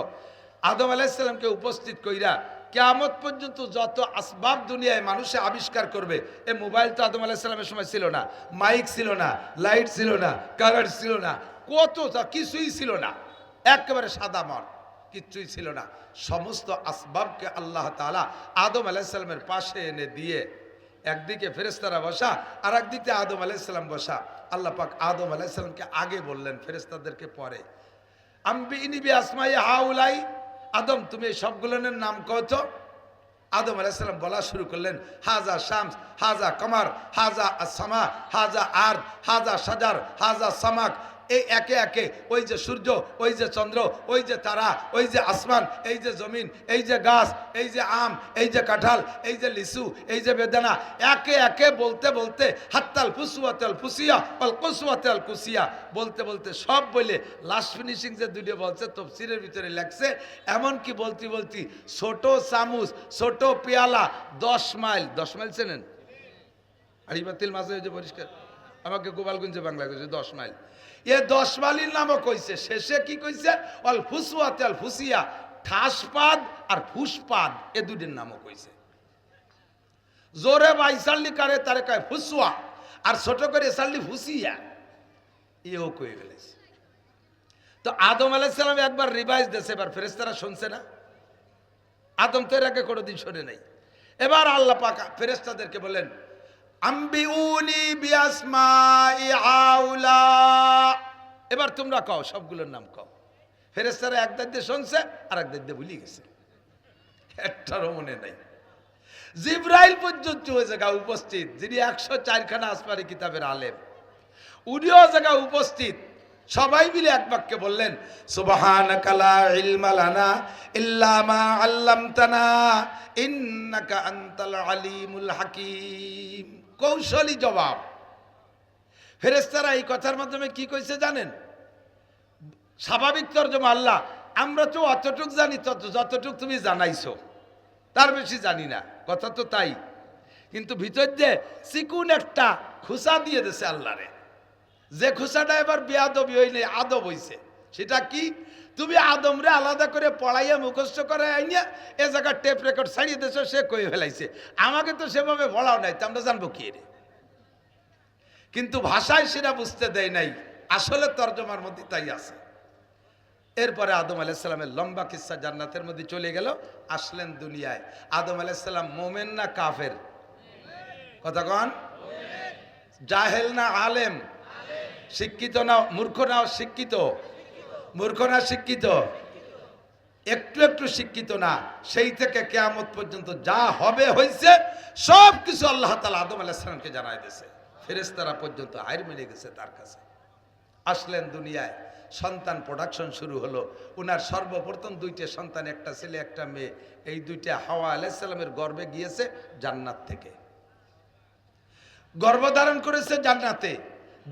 আদম আলাইহিস সালামকে উপস্থিত কইরা কিয়ামত পর্যন্ত যত আসবাব দুনিয়ায় মানুষে আবিষ্কার করবে, এ মোবাইল তো আদম আলাইহিস সালামের সময় ছিল না, মাইক ছিল না, লাইট ছিল না, কারেন্ট ছিল না, কত কিছুই ছিল না, একেবারে সাদা মাঠ। কিচ্ছুই ছিল না। সমস্ত আসবাবকে আল্লাহ তাআলা আদম আলাইহিস সালামের পাশে এনে দিয়ে একদিকে ফেরেশতারা বসা আর একদিকে আদম আলাইহিস সালাম বসা। আল্লাহ পাক আদম আলাইহিস সালামকে আগে বললেন, ফেরেশতাদেরকে পরে। আম্বিইনি বিআসমাই হাউলাই, আদম তুমি এই সবগুলোর নাম কও তো। আদম আলাইহিস সালাম বলা শুরু করলেন, হাজা শামস, হাজা কমার, হাজা আসসামা, হাজা আরদ, হাজা শাজার, হাজা সামাক। এই একে একে ওই যে সূর্য, ওই যে চন্দ্র, ওই যে তারা, ওই যে আসমান, এই যে জমিন, এই যে গাছ, এই যে আম, এই যে কাঁঠাল, এই যে লিচু, এই যে বেদানা, একে একে বলতে বলতে হাত্তাল ফুসুয়াতাল ফুসিয়া আল কুসুয়াতাল কুসিয়া বলতে বলতে সব বলে লাস্ট ফিনিশিং যে দুটো বলছে তফসিরের ভিতরে লেখছে, এমনকি বলতে বলতে ছোট চামচ, ছোট পেয়ালা 10 মাইল, 10 মাইল চেনেন? আড়িবাতিল মাঝে যে পরিষ্কার, আমাকে গোপালগঞ্জে বাংলা কইছে 10 মাইল। এ 10 মাইলের নামও কইছে। শেষে কি কইছে? অল ফুসুয়াতে আল ফুসিয়া, ঠাসপাদ আর ফুসপাদ, এ দুটির নামও কইছে। জোরে বাইসাল্লি কারে তারে কয় ফুসুয়া, আর ছোট করে সাল্লি ফুসিয়া, এও কয়ে ফেলেছে। তো আদম আলাইহিস সালাম একবার রিভাইজ দিয়েছে, এবার ফেরেশতারা শুনছে না। আদম তো এর আগে কোনোদিন শুনে নাই। এবার আল্লাহ পাক ফেরেশতাদেরকে বলেন, আম্বিউনি বিআসমাই হাউলা, এবার তোমরা কও, সবগুলোর নাম কও। ফেরেশতারা এক দাঁত দিয়ে শুনছে আর এক দাঁত দিয়ে ভুলে গেছে, একটারও মনে নাই। জিবরাইল পর্যন্ত ওই জায়গায় উপস্থিত, যিনি 104 খানা আসমানি কিতাবের আলেম, উনিও জায়গায় উপস্থিত। সবাই মিলে এক বাক্যে বললেন, সুবহানাকা লা ইলমা লানা ইল্লা মা আল্লামতানা ইন্নাকা আনতাল আলিমুল হাকিম। কৌশলী জবাব। ফেরেশতারা এই কথার মাধ্যমে কি কইছে জানেন? স্বাভাবিক তরজমা, আল্লাহ আমরা তো অতটুক জানি যতটুক তুমি জানাইছো, তার বেশি জানি না, কথা তো তাই। কিন্তু ভিতর দিয়ে চিকুন একটা খুসা দিয়ে দিয়েছে আল্লাহরে, যে খুসাটা এবার বেয়াদবি হইলে আদব হইছে। সেটা কি? তুমি আদমরে আলাদা করে পড়াইয়া মুখস্থ করে আইনিয়া এ জায়গায় টেপ রেকর্ড ছাড়িয়ে দিয়েছো, সে কয়ে ফেলাইছে। আমাকে তো সেভাবে পড়াও নাই, তো আমরা জানবো কি রে? কিন্তু ভাষায় সেটা বুঝতে দেয় নাই, আসলে তর্জমার মধ্যে তাই আছে। এরপরে আদম আলাইহিস সালামের লম্বা কিসসা জান্নাতের মধ্যে চলে গেল। আসলেন দুনিয়ায়। আদম আলাইহিস সালাম মোমেন না কাফের? কথা কন। জাহেল না আলেম? শিক্ষিত না মূর্খ? না শিক্ষিত? মূর্খ না শিক্ষিত? একটু একটু শিক্ষিত না। সেই থেকে কিয়ামত পর্যন্ত যা হবে হয়েছে সব কিছু আল্লাহ তাআলা আদম আলাইহিস সালামকে জানাই দিয়েছে। ফেরেশতারা পর্যন্ত হাইর মেরে গেছে তার কাছে। আসলেন দুনিয়ায়, সন্তান প্রোডাকশন শুরু হলো। উনার সর্বপ্রথম 2টে সন্তান, একটা ছেলে একটা মেয়ে। এই 2টে হাওয়া আলাইহিস সালামের গর্ভে গিয়েছে জান্নাত থেকে, গর্ভধারণ করেছে জান্নাতে।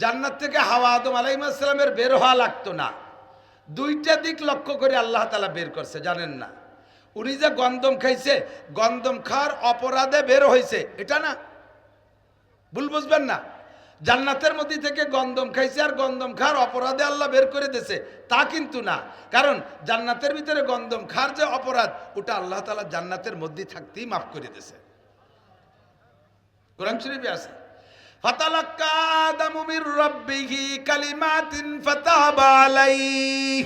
জান্নাত থেকে হাওয়া আদম আলাইহিস সালামের বের হওয়া লাগতো না। 2টা দিক লক্ষ্য করে আল্লাহ তাআলা বের করছে, জানেন না? উনি যে গন্ধম খাইছে, গন্ধম খাওয়ার অপরাধে বের হয়েছে, এটা না, ভুল বুঝবেন না। জান্নাতের মধ্যে থেকে গন্ধম খাইছে আর গন্ধম খাওয়ার অপরাধে আল্লাহ বের করে দিয়েছে, তা কিন্তু না। কারণ জান্নাতের ভিতরে গন্ধম খাওয়ার যে অপরাধ, ওটা আল্লাহ তাআলা জান্নাতের মধ্যে থাকতেই মাফ করে দিয়েছে। কোরআন শরীফে আছে, ফাতালাক্কা আদামু মির রাব্বিহি কালিমাতিন ফাতাবা আলাইহি।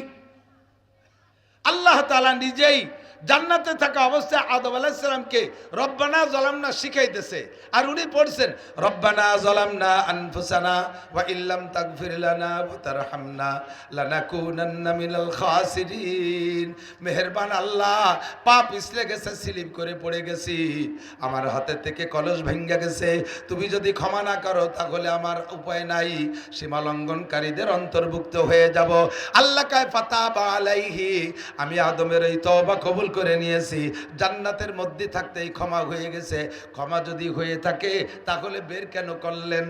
আল্লাহ তাআলা নিজেই জান্নাতে থাকা অবস্থায় আদম আলাইহিস সালামকে রব্বানা যালামনা শিখাইতেছে। আর উনি পড়ছেন, রব্বানা যালামনা আনফুসানা ওয়া ইল্লাম তাগফির লানা ওয়া তারহামনা লানাকুনান্না মিনাল খাসিরিন। মেহেরবান আল্লাহ, পা পিছলে গেছে, স্লিপ করে পড়ে গেছি, আমার হাতে থেকে কলস ভেঙে গেছে, তুমি যদি ক্ষমা না করো তাহলে আমার উপায় নাই, সীমা লঙ্ঘনকারীদের অন্তর্ভুক্ত হয়ে যাব। আল্লাহ কয় ফাতাবা আলাইহি, আমি আদমের এই তওবা কবুল করে নিয়েছি, জান্নাতের মধ্যে থাকতেই ক্ষমা হয়ে গেছে। ক্ষমা যদি হয়ে থাকে তাহলে বের কেন করলেন?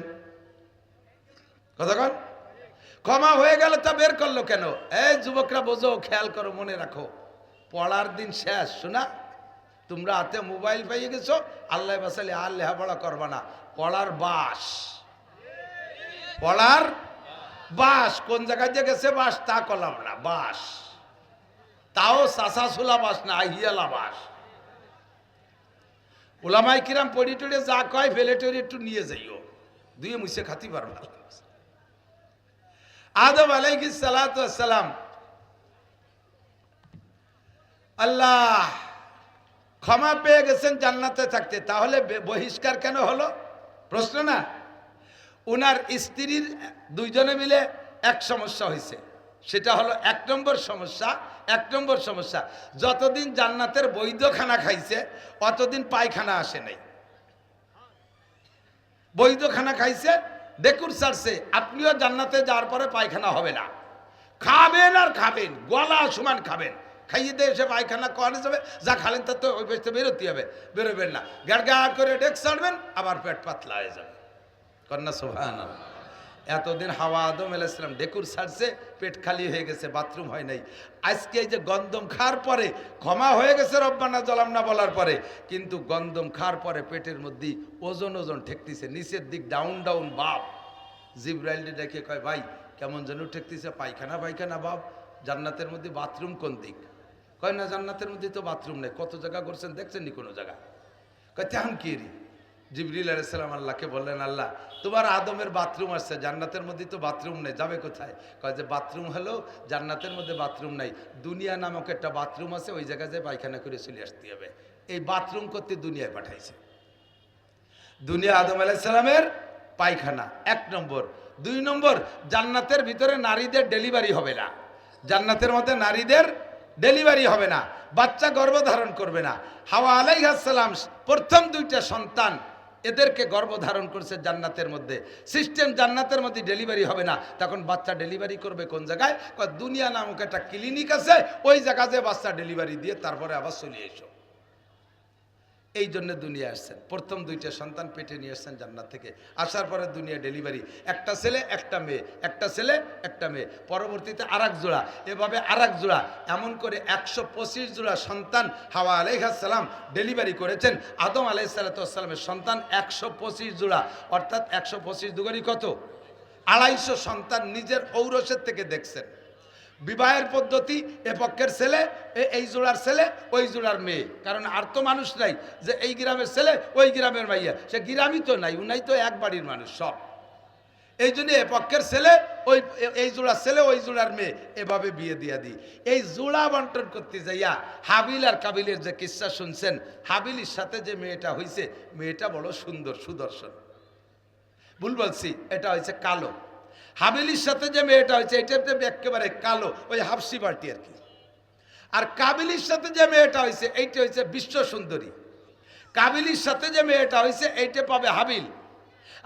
কথা কন। ক্ষমা হয়ে গেল তা বের করলো কেন? এই যুবকরা বোঝো, খেয়াল করো, মনে রাখো, পড়ার দিন শেষ। শোনা, তোমরা হাতে মোবাইল পাইয়ে গেছো, আল্লাহ বাসালে আর লেখাপড়া করবা না। পড়ার বাস, পড়ার বাস কোন জায়গায় যে গেছে বাস তা করলাম না, বাস তাও সাসা সুলা বাস না, হিয়ালা বাস। ওলামাই কিরাম পড়ি টড়ে যা কয় ফেলে টড়ে একটু নিয়ে যাইও, দুয়ে মুছে খাতি পারবা। আদম আলাইহিস সালাতু ওয়াস সালাম আল্লাহ ক্ষমা পেয়ে গেছেন জান্নাতে থাকতে, তাহলে বহিষ্কার কেন হলো? প্রশ্ন না? উনার স্ত্রীর দুইজনে মিলে এক সমস্যা হয়েছে, সেটা হলো এক নম্বর সমস্যা যতদিন জান্নাতের বৈধ খানা খাইছে অতদিন পায়খানা আসে নাই। বৈধ খানা খাইছে, ডেকুর ছাড়ছে, আপনিও জান্নাতে যাওয়ার পরে পায়খানা হবে না। খাবেন আর খাবেন, গলা সমান খাবেন, খাইয়ে দিয়ে এসে পায়খানা করে যাবে, যা খালেন তা তো ওই পেছতে বেরোতে হবে, বেরোবেন না, গাড়গা করে ডেক ছাড়বেন, আবার পেট পাতলা হয়ে যাবে। কন্যা সুবহানাল্লাহ। এতদিন হাওয়া আদম আলাইহিস সালাম ডেকুর ছাড়ছে, পেট খালি হয়ে গেছে, বাথরুম হয় নাই। আজকে এই যে গন্দম খাওয়ার পরে ক্ষমা হয়ে গেছে রব্বানা জালামনা বলার পরে, কিন্তু গন্দম খাওয়ার পরে পেটের মধ্যে ওজন ঠেকতেছে, নিচের দিক ডাউন বাপ। জিব্রাইল ডেকে কয়, ভাই কেমন যেন ঠেকতেছে, পায়খানা বাপ, জান্নাতের মধ্যে বাথরুম কোন দিক? কয় না, জান্নাতের মধ্যে তো বাথরুম নেই। কত জায়গা করছেন, দেখছেন নি কোনো জায়গা? কয় তেমন কি রি? জিবরিল আলাইহিস সালাম আল্লাহকে বললেন, আল্লাহ তোমার আদমের বাথরুম আসছে, জান্নাতের মধ্যে তো বাথরুম নেই, যাবে কোথায়? কয় যে বাথরুম হলো জান্নাতের মধ্যে বাথরুম নাই, দুনিয়া নামক একটা বাথরুম আছে, ওই জায়গায় যে পায়খানা করে চলে আসতে হবে। এই বাথরুম করতে দুনিয়ায় পাঠাইছে। দুনিয়া আদম আলাইহিস সালামের পায়খানা, এক নম্বর। দুই নম্বর, জান্নাতের ভিতরে নারীদের ডেলিভারি হবে না, জান্নাতের মধ্যে নারীদের ডেলিভারি হবে না, বাচ্চা গর্ভধারণ করবে না। হাওয়া আলাইহিস সালাম প্রথম দুইটা সন্তান এদেরকে গর্ভধারণ করছে জান্নাতের মধ্যে। সিস্টেম জান্নাতের মধ্যে ডেলিভারি হবে না, তখন বাচ্চা ডেলিভারি করবে কোন জায়গায়? দুনিয়া নামক একটা ক্লিনিক আছে, ওই জায়গাতে বাচ্চা ডেলিভারি দিয়ে তারপরে আবার চলে এসো। এই জন্য দুনিয়া আসছেন, প্রথম দুইটা সন্তান পেটে নিয়ে আসছেন জান্নাত থেকে। আসার পরে দুনিয়া ডেলিভারি, একটা ছেলে একটা মেয়ে, একটা ছেলে একটা মেয়ে, পরবর্তীতে আরেক জোড়া, এভাবে আরেক জোড়া, এমন করে 125 জোড়া সন্তান হাওয়া আলাইহিস সালাম ডেলিভারি করেছেন। আদম আলাইহিস সালামের সন্তান 125 জোড়া, অর্থাৎ 125 দুগুণী কত? 250 সন্তান নিজের ঔরসের থেকে দেখছেন। বিবাহের পদ্ধতি, এ পক্ষের ছেলে এই জোড়ার ছেলে, ওই জোড়ার মেয়ে, কারণ আর তো মানুষ নাই যে এই গ্রামের ছেলে ওই গ্রামের মাইয়া, সে গ্রামই তো নাই, উনাই তো এক বাড়ির মানুষ সব। এই জন্য এ পক্ষের ছেলে ওই এই জোড়ার ছেলে ওই জোড়ার মেয়ে, এভাবে বিয়ে দিয়ে দিই। এই জোড়া বন্টন করতে যাইয়া হাবিল আর কাবিলের যে কিস্সা শুনছেন, হাবিলের সাথে যে মেয়েটা হয়েছে, মেয়েটা বড় সুন্দর সুদর্শন, ভুল বলছি, এটা হয়েছে কালো। হাবিলির সাথে যে মেয়েটা হয়েছে এটা একেবারে কালো, ওই হাফসি বাটি আর কি। আর কাবিলির সাথে যে মেয়েটা হয়েছে এইটা হয়েছে বিশ্ব সুন্দরী। কাবিলির সাথে যে মেয়েটা হয়েছে এইটা পাবে হাবিল,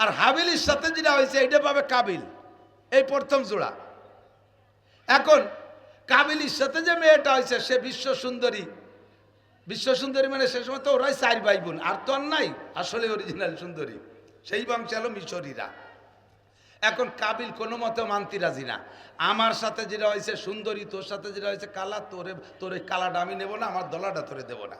আর হাবিলির সাথে যেটা হয়েছে এইটা পাবে কাবিল। এই প্রথম জোড়া। এখন কাবিলির সাথে যে মেয়েটা হয়েছে সে বিশ্ব সুন্দরী। বিশ্ব সুন্দরী মানে সে সময় তো ওরাই 4 ভাই বোন, আর তো আর নাই, আসলে অরিজিনাল সুন্দরী, সেই বংশে হলো মিশরীরা। এখন কাবিল কোনো মতে মানতে রাজি না, আমার সাথে যেটা হয়েছে সুন্দরী, তোর সাথে যেটা হয়েছে কালা, তোর এই কালাটা আমি নেবো না, আমার দলাটা তোরে দেবো না।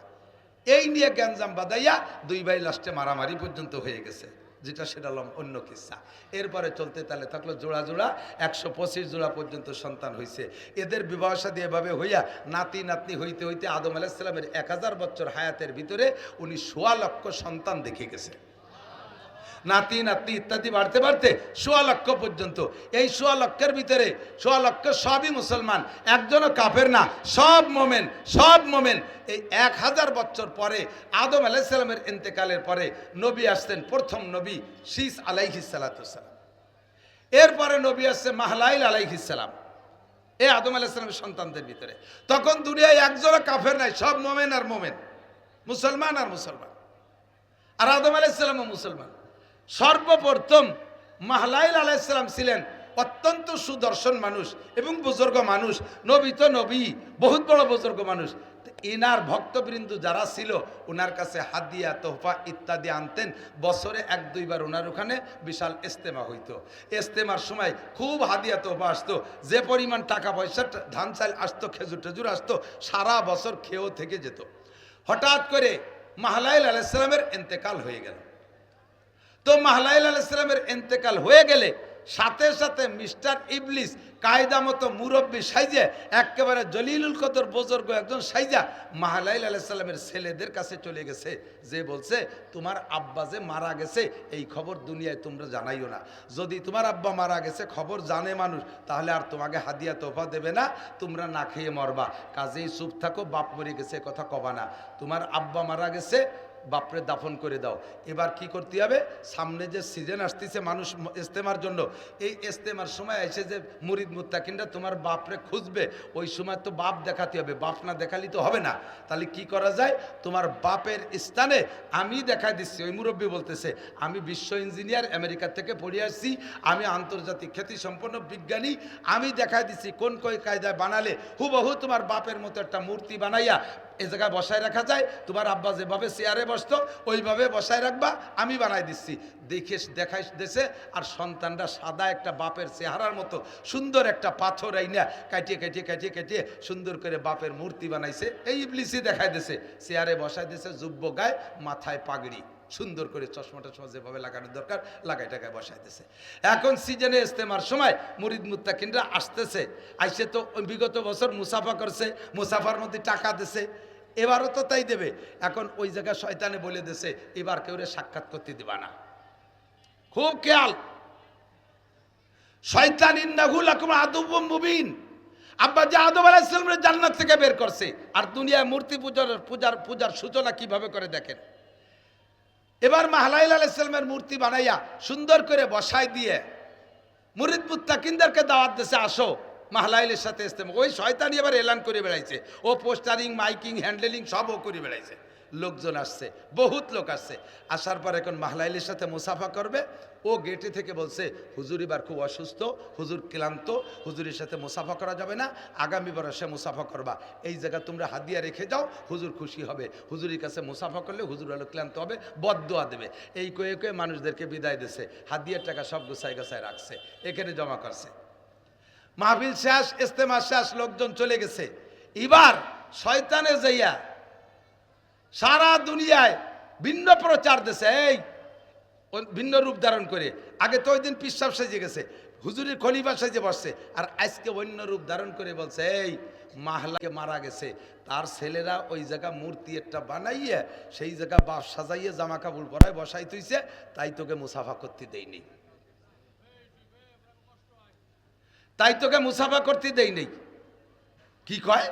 এই নিয়ে গ্যাঞ্জাম বাদাইয়া দুই ভাই লাস্টে মারামারি পর্যন্ত হয়ে গেছে, যেটা সেটা অন্য কিস্সা। এরপরে চলতে তাহলে থাকলো জোড়া জোড়া 125 জোড়া পর্যন্ত সন্তান হয়েছে। এদের বিবাহ শাদী এভাবে হইয়া নাতি নাতনি হইতে হইতে আদম আলাইহিস সালামের 1000 বছর হায়াতের ভিতরে উনি 1.25 লক্ষ সন্তান দেখে গেছে। নাতি নাতনি ইত্যাদি বাড়তে বাড়তে 1.25 লক্ষ পর্যন্ত। এই 1.25 লক্ষের ভিতরে 1.25 লক্ষ সবই মুসলমান, একজনও কাফের না, সব মোমেন, সব মোমেন। এই 1000 বছর পরে আদম আলাইহিস সালামের ইন্তেকালের পরে নবী আসতেন, প্রথম নবী শীস আলাইহিস সালাতু সালাম। এরপরে নবী আসছে মাহলাইল আলাইহিস সালাম, এই আদম আলাইহিস সালামের সন্তানদের ভিতরে। তখন দুনিয়ায় একজনও কাফের নাই, সব মোমেন আর মোমেন, মুসলমান আর মুসলমান। আর আদম আলাইহিস সালামও মুসলমান। সর্বপ্রথম মাহলাইল আলাইহিস সালাম ছিলেন অত্যন্ত সুদর্শন মানুষ এবং বুজুর্গ মানুষ। নবী তো নবী, বহুত বড় বুজুর্গ মানুষ। ইনার ভক্তবৃন্দ যারা ছিল ওনার কাছে হাদিয়া তোহফা ইত্যাদি আনতেন। বছরে 1-2 বার ওনার ওখানে বিশাল ইস্তেমা হইতো। ইস্তেমার সময় খুব হাদিয়া তোহফা আসতো, যে পরিমাণ টাকা পয়সা, ধান চাল আসতো, খেজুর টেজুর আসতো, সারা বছর খেয়েও থেকে যেত। হঠাৎ করে মাহলাইল আলাইহিস সালামের ইন্তেকাল হয়ে গেল। তো মাহলাইল আলাইহিস সালামের ইন্তেকাল হয়ে গেলে সাথে সাথে মিস্টার ইবলিস কায়দা মতো মুরব্বী সাইজে একেবারে জলিলুল কদর বুজুর্গ একজন সাইজা মাহলাইল আলাইহিস সালামের ছেলেদের কাছে চলে গেছে, যে বলছে তোমার আব্বা যে মারা গেছে এই খবর দুনিয়ায় তোমরা জানাইও না। যদি তোমার আব্বা মারা গেছে খবর জানে মানুষ, তাহলে আর তোমাকে হাদিয়া তোফা দেবে না, তোমরা না খেয়ে মরবা। কাজেই চুপ থাকো, বাপ মরে গেছে কথা কবা না। তোমার আব্বা মারা গেছে, বাপরে দাফন করে দাও। এবার কি করতে হবে, সামনে যে সিজন আসতেছে মানুষ ইস্তেমার জন্য, এই ইস্তেমার সময় এসে যে মুরিদ মুত্তাকিনরা তোমার বাপরে খুঁজবে, ওই সময় তো বাপ দেখাতে হবে, বাপ না দেখালি তো হবে না। তাহলে কি করা যায়, তোমার বাপের স্থানে আমি দেখাই দিচ্ছি। ওই মুরব্বী বলতেছে আমি বিশ্ব ইঞ্জিনিয়ার, আমেরিকা থেকে পড়ে আসছি, আমি আন্তর্জাতিক খ্যাতিসম্পন্ন বিজ্ঞানী, আমি দেখাই দিচ্ছি কোন কই কায়দায় বানালে হুবহু তোমার বাপের মতো একটা মূর্তি বানাইয়া এ জায়গায় বসায় রাখা যায়। তোমার আব্বা যেভাবে চেয়ারে বসতো ওইভাবে বসায় রাখবা, আমি বানাই দিচ্ছি। দেখে দেখাই দেশে, আর সন্তানরা সাদা একটা বাপের চেহারার মতো সুন্দর একটা পাথর আইনা কাটিয়ে কাটিয়ে কাটিয়ে কাটিয়ে সুন্দর করে বাপের মূর্তি বানাইছে। এই ইবলিসই দেখাই দিছে, চেয়ারে বসাই দিছে, যুব্য গায়ে, মাথায় পাগড়ি, সুন্দর করে চশমাটা যেভাবে লাগানোর দরকার লাগাই টাকায় বসাই দিছে। এখন সিজনে ইস্তেমার সময় মুরিদ মুত্তাকিনরা আসতেছে, আইসে তো বিগত বছর মুসাফা করছে, মুসাফার মধ্যে টাকা দিছে, এবারও তো তাই দেবে। এখন ওই জায়গায় শয়তানে বলে দিছে এবার কেউ সাক্ষাৎ করতে দিবা না। খুব খেয়াল, শয়তান ইন্নাহু লাকুম আদুউম মুবিন। আব্বা যে আদম আলাইহিস সালামের জান্নাত থেকে বের করছে, আর দুনিয়ায় মূর্তি পূজার সূচনা কিভাবে করে দেখেন। এবার মাহলাইল আলাইহিস সালামের মূর্তি বানাইয়া সুন্দর করে বসাই দিয়ে মুরিদ মুত্তাকিনদেরকে দাওয়াত দিছে, আসো মাহলাইলের সাথে ইস্তেমা। ওই শয়তানি এবার এলান করে বেড়াইছে, ও পোস্টারিং মাইকিং হ্যান্ডেলিং সবও করে বেড়াইছে। লোকজন আসছে, বহুত লোক আসছে। আসার পর এখন মাহলাইলের সাথে মুসাফা করবে। ও গেটে থেকে বলছে হুজুর এবার খুব অসুস্থ, হুজুর ক্লান্ত, হুজুরের সাথে মুসাফা করা যাবে না, আগামী বর্ষে মুসাফা করবা। এই জায়গা তোমরা হাদিয়া রেখে যাও, হুজুর খুশি হবে। হুজুরের কাছে মুসাফা করলে হুজুর হলো ক্লান্ত হবে, বদদোয়া দেবে। এই কয়ে কয়ে মানুষদেরকে বিদায় দিছে, হাদিয়ার টাকা সব গুছায় গাছায় রাখছে, এখানে জমা করছে। মাহফিল শেষ, ইস্তেমা শেষ, লোকজন চলে গেছে। এবার শয়তানে যাইয়া সারা দুনিয়ায় ভিন্ন প্রচার দিছে, এই ভিন্ন রূপ ধারণ করে। আগে তো ওই দিন পিসাব সেজে গেছে, হুজুরের খলিফা সেজে বসছে, আর আজকে অন্য রূপ ধারণ করে বলছে এই মাহলাকে মারা গেছে, তার ছেলেরা ওই জায়গা মূর্তি একটা বানাইয়ে সেই জায়গা বাপ সাজাইয়ে জামা কাপড় পরায় বসাই তুইছে, তাই তোকে মুসাফা করতে দেয়নি, তাই তোকে মুসাফা করতে দেই নেই। কি কয়,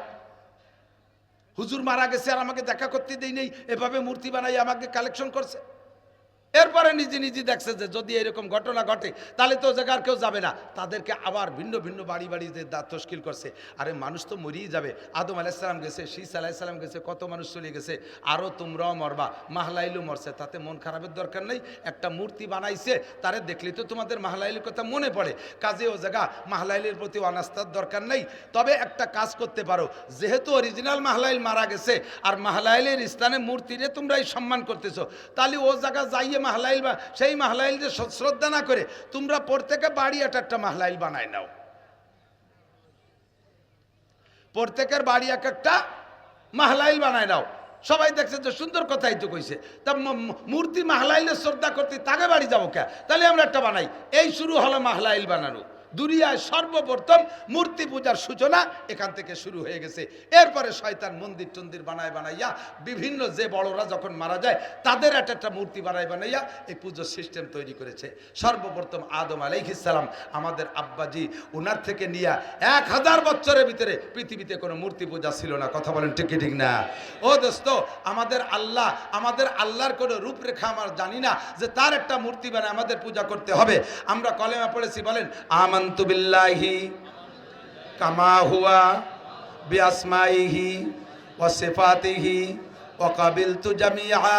হুজুর মারা গেছে আর আমাকে দেখা করতে দেই নেই, এভাবে মূর্তি বানাই আমাকে কালেকশন করছে। এরপরে নিজে নিজে দেখছে যে যদি এরকম ঘটনা ঘটে তাহলে তো জায়গার কেউ যাবে না, তাদেরকে আবার ভিন্ন ভিন্ন বাড়ি বাড়ি যে তশকিল করছে। আরে মানুষ তো মরিয়ে যাবে, আদম আলাইহিস সালাম গেছে, শীস আলাইহিস সালাম গেছে, কত মানুষ চলে গেছে, আরও তোমরাও মরবা, মাহলাইলও মরছে, তাতে মন খারাপের দরকার নেই। একটা মূর্তি বানাইছে, তারে দেখলে তো তোমাদের মাহলাইলের কথা মনে পড়ে, কাজে ও জায়গা মাহলাইলের প্রতি অনাস্থার দরকার নেই। তবে একটা কাজ করতে পারো, যেহেতু অরিজিনাল মাহলাইল মারা গেছে আর মাহলাইলের স্থানে মূর্তিরে তোমরাই সম্মান করতেছো, তাহলে ও জায়গা যাইয়ে মাহলাইল বা সেই মাহলাইল যে শ্রদ্ধা না করে তোমরা প্রত্যেকে বাড়ি একটা মাহলাইল বানায় নাও, প্রত্যেকের বাড়ি একটা মাহলাইল বানায় নাও। সবাই দেখছে যে সুন্দর কথাই তো কইছে, তা মূর্তি মাহলাইলের শ্রদ্ধা করতে তাকে বাড়ি যাবো কে, তাহলে আমরা একটা বানাই। এই শুরু হলো মাহলাইল বানানো। দুনিয়ায় সর্বপ্রথম মূর্তি পূজার সূচনা এখান থেকে শুরু হয়ে গেছে। এরপরে শয়তান মন্দির টন্দির বানাইয়া বিভিন্ন যে বড়রা যখন মারা যায় তাদের একটা মূর্তি বানাইয়া এই পুজোর সিস্টেম তৈরি করেছে। সর্বপ্রথম আদম আলাইহিস সালাম আমাদের আব্বাজি, ওনার থেকে নিয়ে 1000 বছরের ভিতরে পৃথিবীতে কোনো মূর্তি পূজা ছিল না। কথা বলেন ঠিক ঠিক না? ও দোস্ত, আমাদের আল্লাহর কোনো রূপরেখা আমরা জানি না যে তার একটা মূর্তি বানায় আমাদের পূজা করতে হবে। আমরা কলেমা পড়েছি, বলেন আমানতু বিল্লাহি কামা হুয়া বিআসমাইহি ওয়া সিফাতিহি ওয়া কাবিলতু জামিআ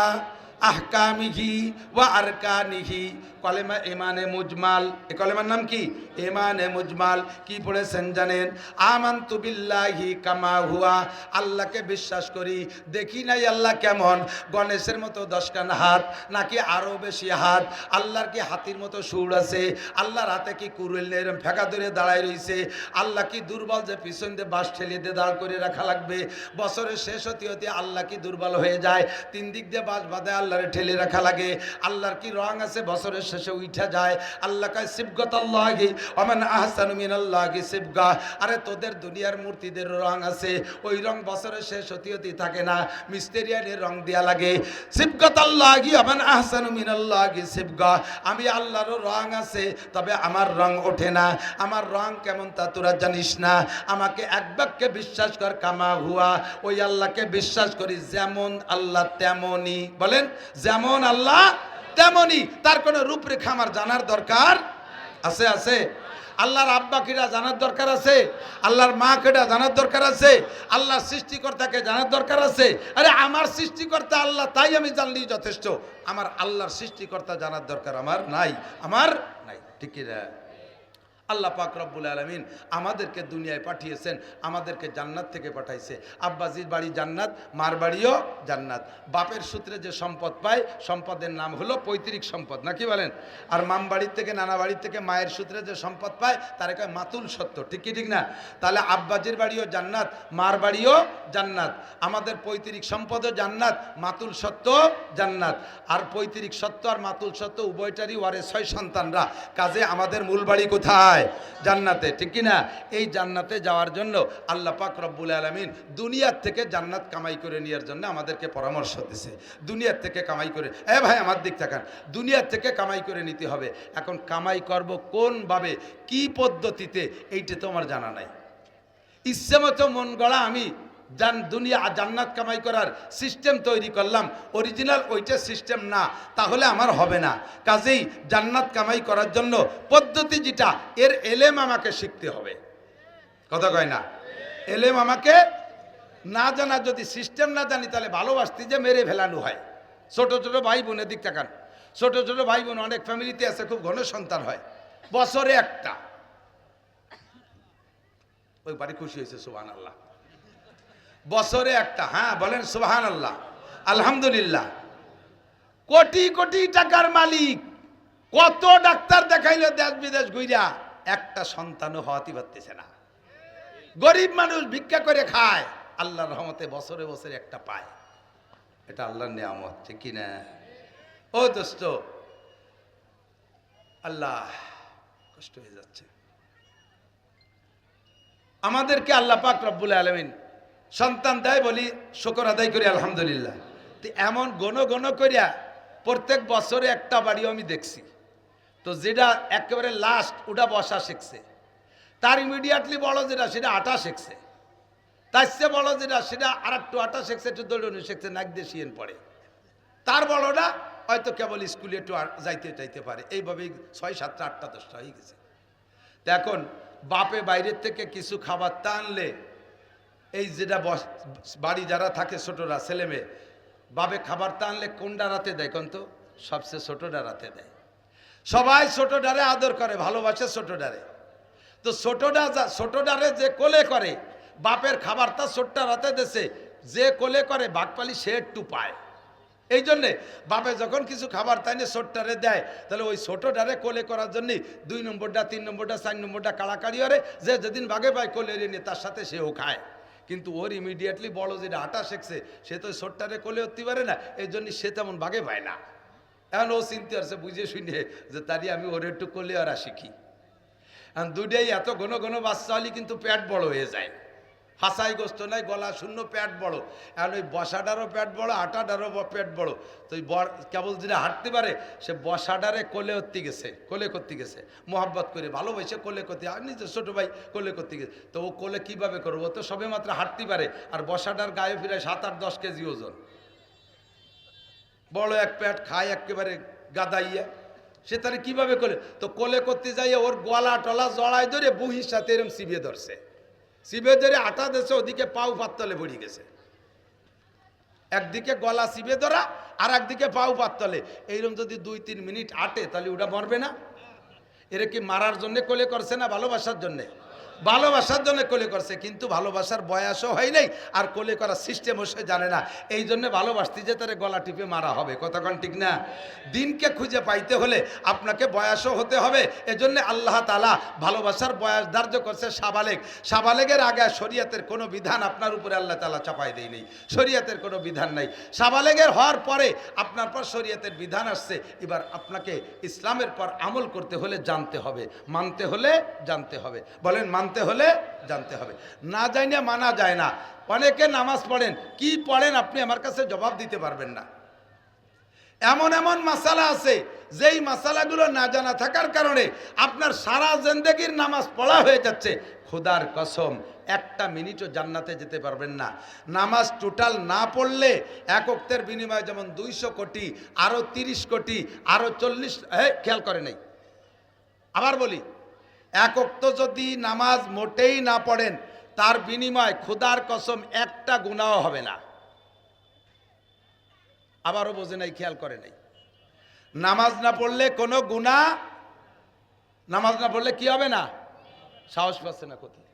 আহকামিহি ওয়া আরকানিহি। কলেমা ইমানে মুজমাল। এই কলেমার নাম কি? ইমানে মুজমাল। কি পড়েছেন জানেন? আমানতু বিল্লাহি কামা হুয়া, আল্লাহকে বিশ্বাস করি, দেখি নাই আল্লাহ কেমন, গণেশের মতো 10খান হাত নাকি আরো বেশি হাত, আল্লাহর কি হাতির মতো সুর আছে, আল্লাহর হাতে কি কুড়েলের ফেঁকা ধরে দাঁড়ায় রয়েছে, আল্লাহ কি দুর্বল যে পিছন দিয়ে বাস ঠেলিয়ে দিয়ে দাঁড় করে রাখা লাগবে, বছরের শেষ হতে হতে আল্লাহ কি দুর্বল হয়ে যায়, 3 দিক দিয়ে বাস বাঁধে আল্লাহরে ঠেলে রাখা লাগে, আল্লাহর কি রং আছে বছরের শেষে উঠা যায়। আল্লাহ কয় সিবগাতাল্লাহি ওয়া মান আহসানু মিনাল্লাহি সিবগা। আরে তোদের দুনিয়ার মূর্তিদের রং আছে, ওই রং বছরের শেষ হতে থাকে না, মিস্টেরিয়ানের রং দেয়া লাগে। সিবগাতাল্লাহি ওয়া মান আহসানু মিনাল্লাহি সিবগা। আমি আল্লাহরও রং আছে, তবে আমার রং ওঠে না। আমার রং কেমন তা তোরা জানিস না। আমাকে এক বাক্যে বিশ্বাস কর, কামা হুয়া, ওই আল্লাহকে বিশ্বাস করি যেমন আল্লাহ তেমনই। বলেন যেমন আল্লাহ তেমনই। তার কোনো রূপরেখা আমার জানার দরকার আছে? আছে। আল্লাহর আব্বা কিরা জানার দরকার আছে? আল্লাহর মা কিরা জানার দরকার আছে? আল্লাহর সৃষ্টিকর্তাকে জানার দরকার আছে? আরে আমার সৃষ্টিকর্তা আল্লাহ, তাই আমি জানলেই যথেষ্ট। আমার আল্লাহর সৃষ্টিকর্তা জানার দরকার আমার নাই, আমার নাই। ঠিক কি না? আল্লাহ পাক রব্বুল আলামিন আমাদেরকে দুনিয়ায় পাঠিয়েছেন, আমাদেরকে জান্নাত থেকে পাঠাইছে। আব্বাজির বাড়ি জান্নাত, মার বাড়িও জান্নাত। বাপের সূত্রে যে সম্পদ পায়, সম্পদের নাম হলো পৈতৃক সম্পদ, নাকি বলেন? আর মাম বাড়ির থেকে, নানা বাড়ির থেকে মায়ের সূত্রে যে সম্পদ পায় তার কয় মাতুল সত্য। ঠিক কি ঠিক না? তাহলে আব্বাজির বাড়িও জান্নাত, মার বাড়িও জান্নাত। আমাদের পৈতৃক সম্পদও জান্নাত, মাতুল সত্য জান্নাত। আর পৈতৃক সত্য আর মাতুল সত্য উভয়টারই ওয়ারে 6 সন্তানরা। কাজে আমাদের মূল বাড়ি কোথায়? জান্নাতে। ঠিক কি না? এই জান্নাতে যাওয়ার জন্য আল্লাহ পাক রব্বুল আলামিন দুনিয়ার থেকে জান্নাত কামাই করে নেওয়ার জন্য আমাদেরকে পরামর্শ দিয়েছে। দুনিয়ার থেকে কামাই করে, ভাই আমার দিক তাকান, দুনিয়ার থেকে কামাই করে নিতে হবে। এখন কামাই করব কোনভাবে, কি পদ্ধতিতে, এইটা তো আমার জানা নাই। ইচ্ছে মতো মন গড়া আমি দুনিয়া জান্নাত কামাই করার সিস্টেম তৈরি করলাম, অরিজিনাল ওইটা সিস্টেম না, তাহলে আমার হবে না। কাজেই জান্নাত কামাই করার জন্য পদ্ধতি যেটা, এর এলেম আমাকে শিখতে হবে। কথা কয় না? এলেম আমাকে না জানা, যদি সিস্টেম না জানি তাহলে ভালোবাসতে যে মেরে ফেলানো হয়। ছোট ছোট ভাই বোনের দিক তাকান, ছোট ছোট ভাই বোন অনেক ফ্যামিলিতে আছে, খুব ঘন সন্তান হয়, বছরে একটা। ওই বাড়ি খুশি হয়েছে, সুবহানাল্লাহ। বছরে একটা, হ্যাঁ বলেন সুবহানাল্লাহ, আলহামদুলিল্লাহ। কোটি কোটি টাকার মালিক, কত ডাক্তার দেখাইলো দেশ বিদেশ ঘুরিয়া, একটা সন্তানও হওয়াতে পারতেছে না। গরিব মানুষ ভিক্ষা করে খায়, আল্লাহর রহমতে বছরে বছরে একটা পায়। এটা আল্লাহর নিয়ামত, ঠিক কি না? ও দোস্ত, আল্লাহ, কষ্ট হয়ে যাচ্ছে। আমাদেরকে আল্লাহ পাক রব্বুল আলামিন সন্তান দেয়, বলি শুকর আদায় করি আলহামদুলিল্লাহ। তো এমন গণ করিয়া প্রত্যেক বছরে একটা বাড়িও আমি দেখছি। তো যেটা একেবারে লাস্ট, ওটা বসা শিখছে। তার ইমিডিয়েটলি বড় যেটা, সেটা আটা শিখছে। তার চেয়ে বড় যেটা, সেটা আর একটু আটা শিখছে, একটু দৌড়নি শিখছে, নাক দিয়ে শিয়েন পড়ে। তার বড়টা হয়তো কেবল স্কুলে একটু যাইতে পারে। এইভাবেই 6, 7, 8, 10টা হয়ে গেছে। তো এখন বাপে বাইরের থেকে কিছু খাবার টানলে, এই যেটা বাড়ি যারা থাকে ছোটরা, ছেলে মেয়ে, বাপে খাবার টানলে কোনটা রাতে দেয় কোন? তো সবচেয়ে ছোটটা রাতে দেয়। সবাই ছোটটারে আদর করে, ভালোবাসে ছোটটারে। তো ছোটটারে যে কোলে করে, বাপের খাবারটা ছোট্টা রাতে দেশে যে কোলে করে, বাঘপালি সে একটু পায়। এই জন্যে বাপে যখন কিছু খাবার তাইনে ছোট্টারে দেয়, তাহলে ওই ছোটটারে কোলে করার জন্যই 2 নম্বরটা, 3 নম্বরটা, 4 নম্বরটা কাড়াকাড়ি করে, যে যেদিন বাঘে পায় কোলে নিয়ে তার সাথে সেও খায়। কিন্তু ওর ইমিডিয়েটলি বড় যেটা আটা শিখছে, সে তো ছোট্টারে কোলে উঠতে পারে না, এই জন্য সে তেমন বাঘে পায় না। এখন ও চিনতে পারছে, বুঝে শুনে, যে তারই আমি ওর একটু কোলে আর শিখি। এখন দুটাই এত ঘন বাচ্চা হলে কিন্তু পেট বড় হয়ে যায়। হাসাই গোস্ত নাই, গলা শূন্য, পেট বড়। এখন ওই বসাটারও পেট বড়, আটাটারও পেট বড়। তো ওই কেবল যেটা হাঁটতে পারে, সে বসাটারে কোলে করতে গেছে, মোহাব্বত করে ভালোবাসে কোলে করতে, আর নিজের ছোটো ভাই কোলে করতে গেছে। তো ও কোলে কীভাবে করবো? তো সবে মাত্র হাঁটতে পারে, আর বসাটার গায়ে ফিরে 7, 8, 10 কেজি ওজন, বড় এক পেট, খায় একেবারে গাদাইয়া, সে তারে কীভাবে কোলে? তো কোলে করতে যাইয়া ওর গলা টলা জড়াই ধরে বুহির সাথে এরম চিবিয়ে ধরছে, চিবে ধরে আটা দিয়েছে, ওদিকে পাও পাততলে পড়ে গেছে। একদিকে গলা চিবে ধরা, আর একদিকে পাও পাততলে। এইরকম যদি 2-3 মিনিট আটে, তাহলে ওটা মরবে না? এরা কি মারার জন্যে কোলে করছে না ভালোবাসার জন্যে? ভালোবাসার জন্য কোলে করছে, কিন্তু ভালোবাসার বয়সও হয় নাই, আর কোলে করার সিস্টেমও সে জানে না। এই জন্য ভালোবাসতে যে তার গলা টিপে মারা হবে, কতক্ষণ ঠিক না? দিনকে খুঁজে পাইতে হলে আপনাকে বয়সও হতে হবে। এজন্য আল্লাহ তাআলা ভালোবাসার বয়স ধার্য করছে সাবালেগ। সাবালেগের আগে শরীয়তের কোনো বিধান আপনার উপরে আল্লাহ তাআলা চাপাই দেয় নেই, শরীয়তের কোনো বিধান নাই। সাবালেগের হওয়ার পরে আপনার পর শরীয়তের বিধান আসছে। এবার আপনাকে ইসলামের পর আমল করতে হলে জানতে হবে, মানতে হলে জানতে হবে। বলেন মানতে হলে জানতে হবে, না জানি মানা যায় না। অনেকে নামাজ পড়েন, কি পড়েন আপনি আমার কাছে জবাব দিতে পারবেন না। এমন এমন মাসালা আছে যেই মাসালাগুলো না জানা থাকার কারণে আপনার সারা জিন্দেগির নামাজ পড়া হয়ে যাচ্ছে। খোদার কসম একটা মিনিটও জান্নাতে যেতে পারবেন না। নামাজ টোটাল না পড়লে এক ওয়াক্তের বিনিময়ে যেমন 200 কোটি, আরো 30 কোটি, আরো 40, খেয়াল করে নাই, আবার বলি, এক ওয়াক্ত যদি নামাজ মোটেই না পড়েন তার বিনিময় খোদার কসম একটা গুনাহ হবে না। আবারও বোঝে নাই, খেয়াল করে নাই। নামাজ না পড়লে কোনো গুনাহ, নামাজ না পড়লে কি হবে না? সাহস পাচ্ছে না কোথায়?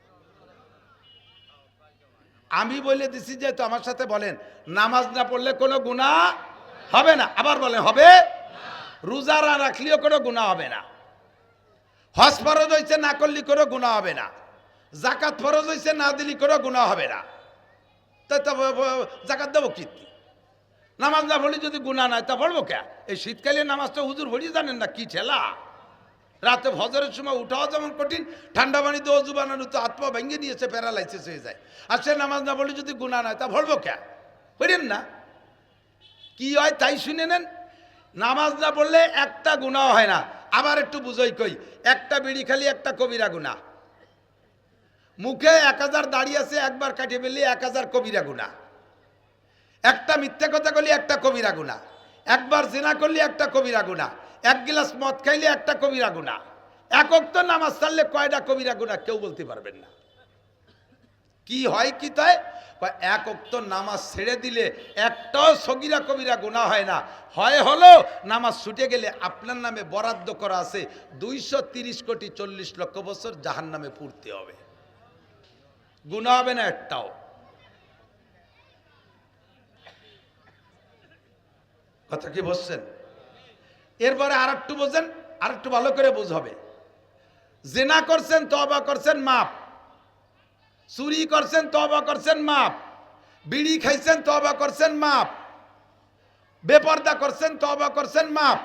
আমি বলে দিছি যে তো আমার সাথে বলেন, নামাজ না পড়লে কোনো গুনাহ হবে না। আবার বলেন হবে। রোজা না রাখলেও কোনো গুনাহ হবে না। হজ ফরজ হয়েছে, না করলে কোনো গুনাহ হবে না। জাকাত ফরজ হয়েছে, না দিলে কোনো গুনাহ হবে না। তা জাকাত দেবো কি? নামাজ না পড়লে যদি গুনাহ নাই তা পড়বো কে? এই শীতকালে নামাজটা হুজুর ভরি জানেন না কি ঠেলা। রাতে ফজরের সময় উঠাও যেমন কঠিন, ঠান্ডা পানিতে অজু বানানো তো হাত পা ভেঙে নিয়েছে, প্যারালাইসিস হয়ে যায়। আর সে নামাজ না পড়লে যদি গুনাহ নাই তা পড়বো কে? পড়েন না, কি হয় তাই শুনে নেন। নামাজ না পড়লে একটা গুনাহ হয় না। আবার একটু বুঝই কই, একটা বিড়ি খালি একটা কবিরা গুনাহ। মুখে 1000 দাঁড়িয়ে আছে, একবার কাটিয়ে ফেললে 1000 কবিরা গুনাহ। একটা মিথ্যা কথা বলি একটা কবিরা গুনাহ। একবার জিনা করলে একটা কবিরা গুনাহ। এক গ্লাস মদ খাইলে একটা কবিরা গুনাহ। এক ওয়াক্ত নামাজ ছাড়লে কয়টা কবিরা গুনাহ কেউ বলতে পারবেন না। কি হয় কি তাই? এক ওয়াক্ত নামাজ ছেড়ে দিলে একটাও সগীরা কবিরা গুনাহ হয় না। হয় হলো নামাজ ছুটে গেলে আপনার নামে বরাদ্দ করা আছে 230 কোটি 40 লক্ষ বছর জাহান্নামে পুড়তে হবে, গুনাহ হবে না একটাও। কথা কি বুঝছেন? এরপরে আর একটু বোঝেন, আর একটু ভালো করে বুঝবে। জিনা করছেন, তওবা করছেন, মাপ। চুরি করছেন, তওবা করছেন, মাপ। বিড়ি খাইছেন, তওবা করছেন, মাপ। বেপরদা করছেন, তওবা করছেন, মাপ।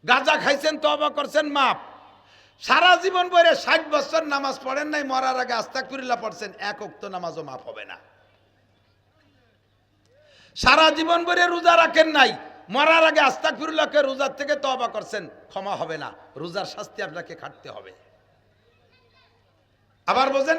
গাঁজা খাইছেন, তওবা করছেন, মাপ। সারা জীবন পরে 60 বছর নামাজ পড়েন নাই, মরার আগে আস্তাগফিরুল্লাহ পড়ছেন, এক ওয়াক্ত নামাজও মাপ হবে না। সারা জীবন ভরে রোজা রাখেন নাই, মরার আগে আস্তাগফিরুল্লাহকে রোজার থেকে তওবা করছেন, ক্ষমা হবে না, রোজার শাস্তি আপনাকে খাটতে হবে। আবার বোঝেন,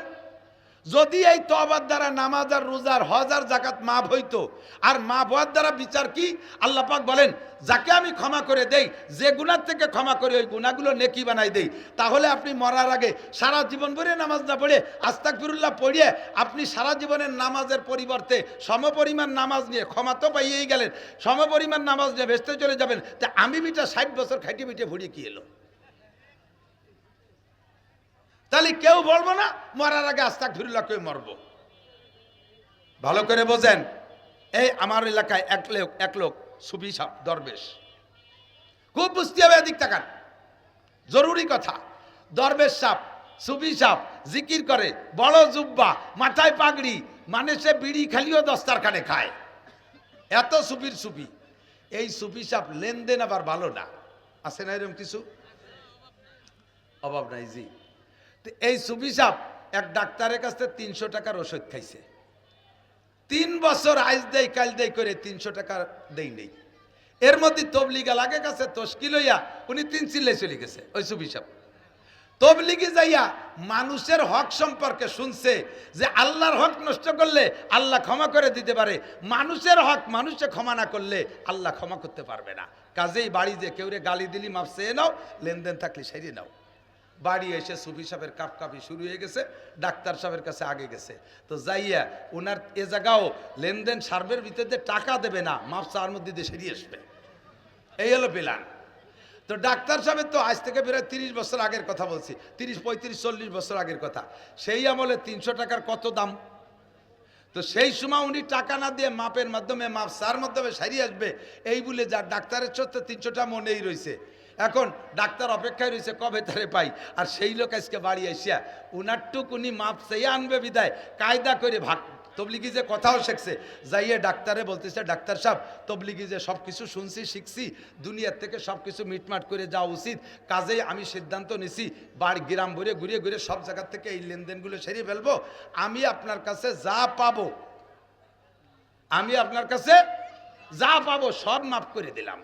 যদি এই তওবার দ্বারা নামাজ আর রোজার হজ আর যাকাত মাফ হইতো, আর মাফ হওয়ার দ্বারা বিচার কি? আল্লাহ পাক বলেন, যাকে আমি ক্ষমা করে দেই, যে গুনাহ থেকে ক্ষমা করে ওই গুনাহগুলো নেকি বানাই দেই। তাহলে আপনি মরার আগে সারা জীবন ভরে নামাজ না পড়ে আস্তাগফিরুল্লাহ পড়িয়ে আপনি সারা জীবনের নামাজের পরিবর্তে সমপরিমাণ নামাজ নিয়ে ক্ষমা তো পাইয়েই গেলেন, সমপরিমাণ নামাজ নিয়ে ভেস্তে চলে যাবেন। তা আমি বিটা 60 বছর খাইটে পিঠে ভরিয়ে কি এলো? তাহলে কেউ বলবো না মরার আগে আস্তাগফিরুল্লাহ কেউ মরবো। ভালো করে বোঝেন, এই আমার এলাকায় এক লোক সুফি সাহেব দরবেশ, খুব বুঝতে হবে, এদিক তাকান, জরুরি কথা। দরবেশ সাহেব, সুফি সাহেব জিকির করে, বড় জুব্বা, মাথায় পাগড়ি, মানে সে বিড়ি খালিও দস্তারখানে খায়, এত সুফির সুফি। এই সুফি সাহেব লেনদেন আবার ভালো না, আছে না এরকম কিছু? অভাব নাই জি। এই সুফি সাহেব এক ডাক্তারের কাছে 300 টাকার ওষুধ খাইছে। 3 বছর আইজ দেয় কাল দেয় করে 300 টাকা দেই নেই। এর মধ্যে তবলিগা লাগে কাছে তশকি লইয়া উনি 3 চিল্লাই চলে গেছে। ওই সুফি সাহেব তবলিগে যাইয়া মানুষের হক সম্পর্কে শুনছে যে আল্লাহর হক নষ্ট করলে আল্লাহ ক্ষমা করে দিতে পারে, মানুষের হক মানুষে ক্ষমা না করলে আল্লাহ ক্ষমা করতে পারবে না। কাজেই বাড়ি যে কেউ রে গালি দিলি মাপ চেয়ে নাও, লেনদেন থাকলে সেরে নাও। বাড়ি এসে সুফি সাহেবের কাপকাপি শুরু হয়ে গেছে, ডাক্তার সাহেবের কাছে আগে গেছে। তো যাইয়া ওনার এ জায়গাও লেনদেন সার্ভের ভিতরে টাকা দেবে না, মাপ চার মধ্যে দিয়ে সেরিয়ে আসবে, এই হলো প্ল্যান। তো ডাক্তার সাহেব তো আজ থেকে প্রায় 30 বছর আগের কথা বলছি, 30, 35, 40 বছর আগের কথা। সেই আমলে 300 টাকার কত দাম। তো সেই সময় উনি টাকা না দিয়ে মাপের মাধ্যমে সার মাধ্যমে সারিয়ে আসবে এই বলে যা ডাক্তারের সত্যি 300টা মনেই রয়েছে। এখন ডাক্তার অপেক্ষায় রয়েছে কবে তারে পাই। আর সেই লোক আজকে বাড়ি আসিয়া উনারটুক উনি মাপ সেই আনবে বিদায় কায়দা করে ভাগ তবলিগি যে কথাও শিখছে যাইয়ে ডাক্তারে বলতেছে, ডাক্তার সাহেব তবলিগি যে সব কিছু শুনছি শিখছি, দুনিয়ার থেকে সব কিছু মিটমাট করে যাওয়া উচিত, কাজেই আমি সিদ্ধান্ত নিছি বাড়ি গ্রাম ভরে ঘুরিয়ে ঘুরে সব জায়গার থেকে এই লেনদেনগুলো সেরে ফেলবো। আমি আপনার কাছে যা পাবো, আমি আপনার কাছে যা পাবো সব মাফ করে দিলাম।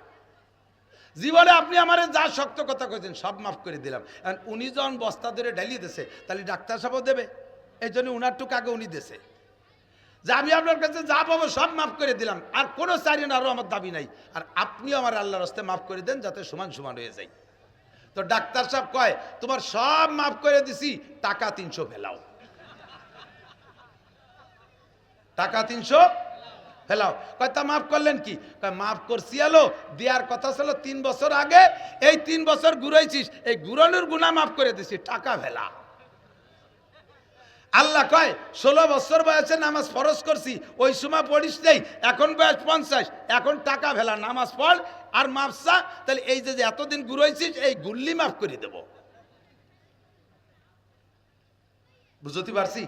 জীবনে আপনি আমার যা শক্ত কথা কইছেন সব মাফ করে দিলাম। উনি যখন বস্তা ধরে ঢালিয়ে দিছে তাহলে ডাক্তার সাহেবও দেবে, এই জন্য উনারটুক আগে উনি দিছে যে আমি আপনার কাছে যা পাবো সব মাফ করে দিলাম, আর কোনো চাইলেন আরও আমার দাবি নাই, আর আপনিও আমার আল্লাহর রাস্তে মাফ করে দেন যাতে সমান সমান হয়ে যায়। তো ডাক্তার সাহেব কয় তোমার সব মাফ করে দিছি, টাকা 300 ফেলাও, টাকা 300 ফেলাও। কয় তা মাফ করলেন কি? কয় মাফ করছি এলো দেওয়ার কথা ছিল 3 বছর আগে, এই 3 বছর ঘুরাইছিস, এই ঘুরানোর গুনাহ মাফ করে দিছি, টাকা ফেলা। আল্লাহ কয় 16 বছর বয়সে নামাজ ফরজ করছি, ওই সময় পড়িস নেই, এখন বয়স 50, এখন টাকা ফেলা, নামাজ পড় আর মাফ চা, তাহলে এই যে এতদিন ঘুরাইছিস এই গুল্লি মাফ করে দেব। বুঝতে পারছি?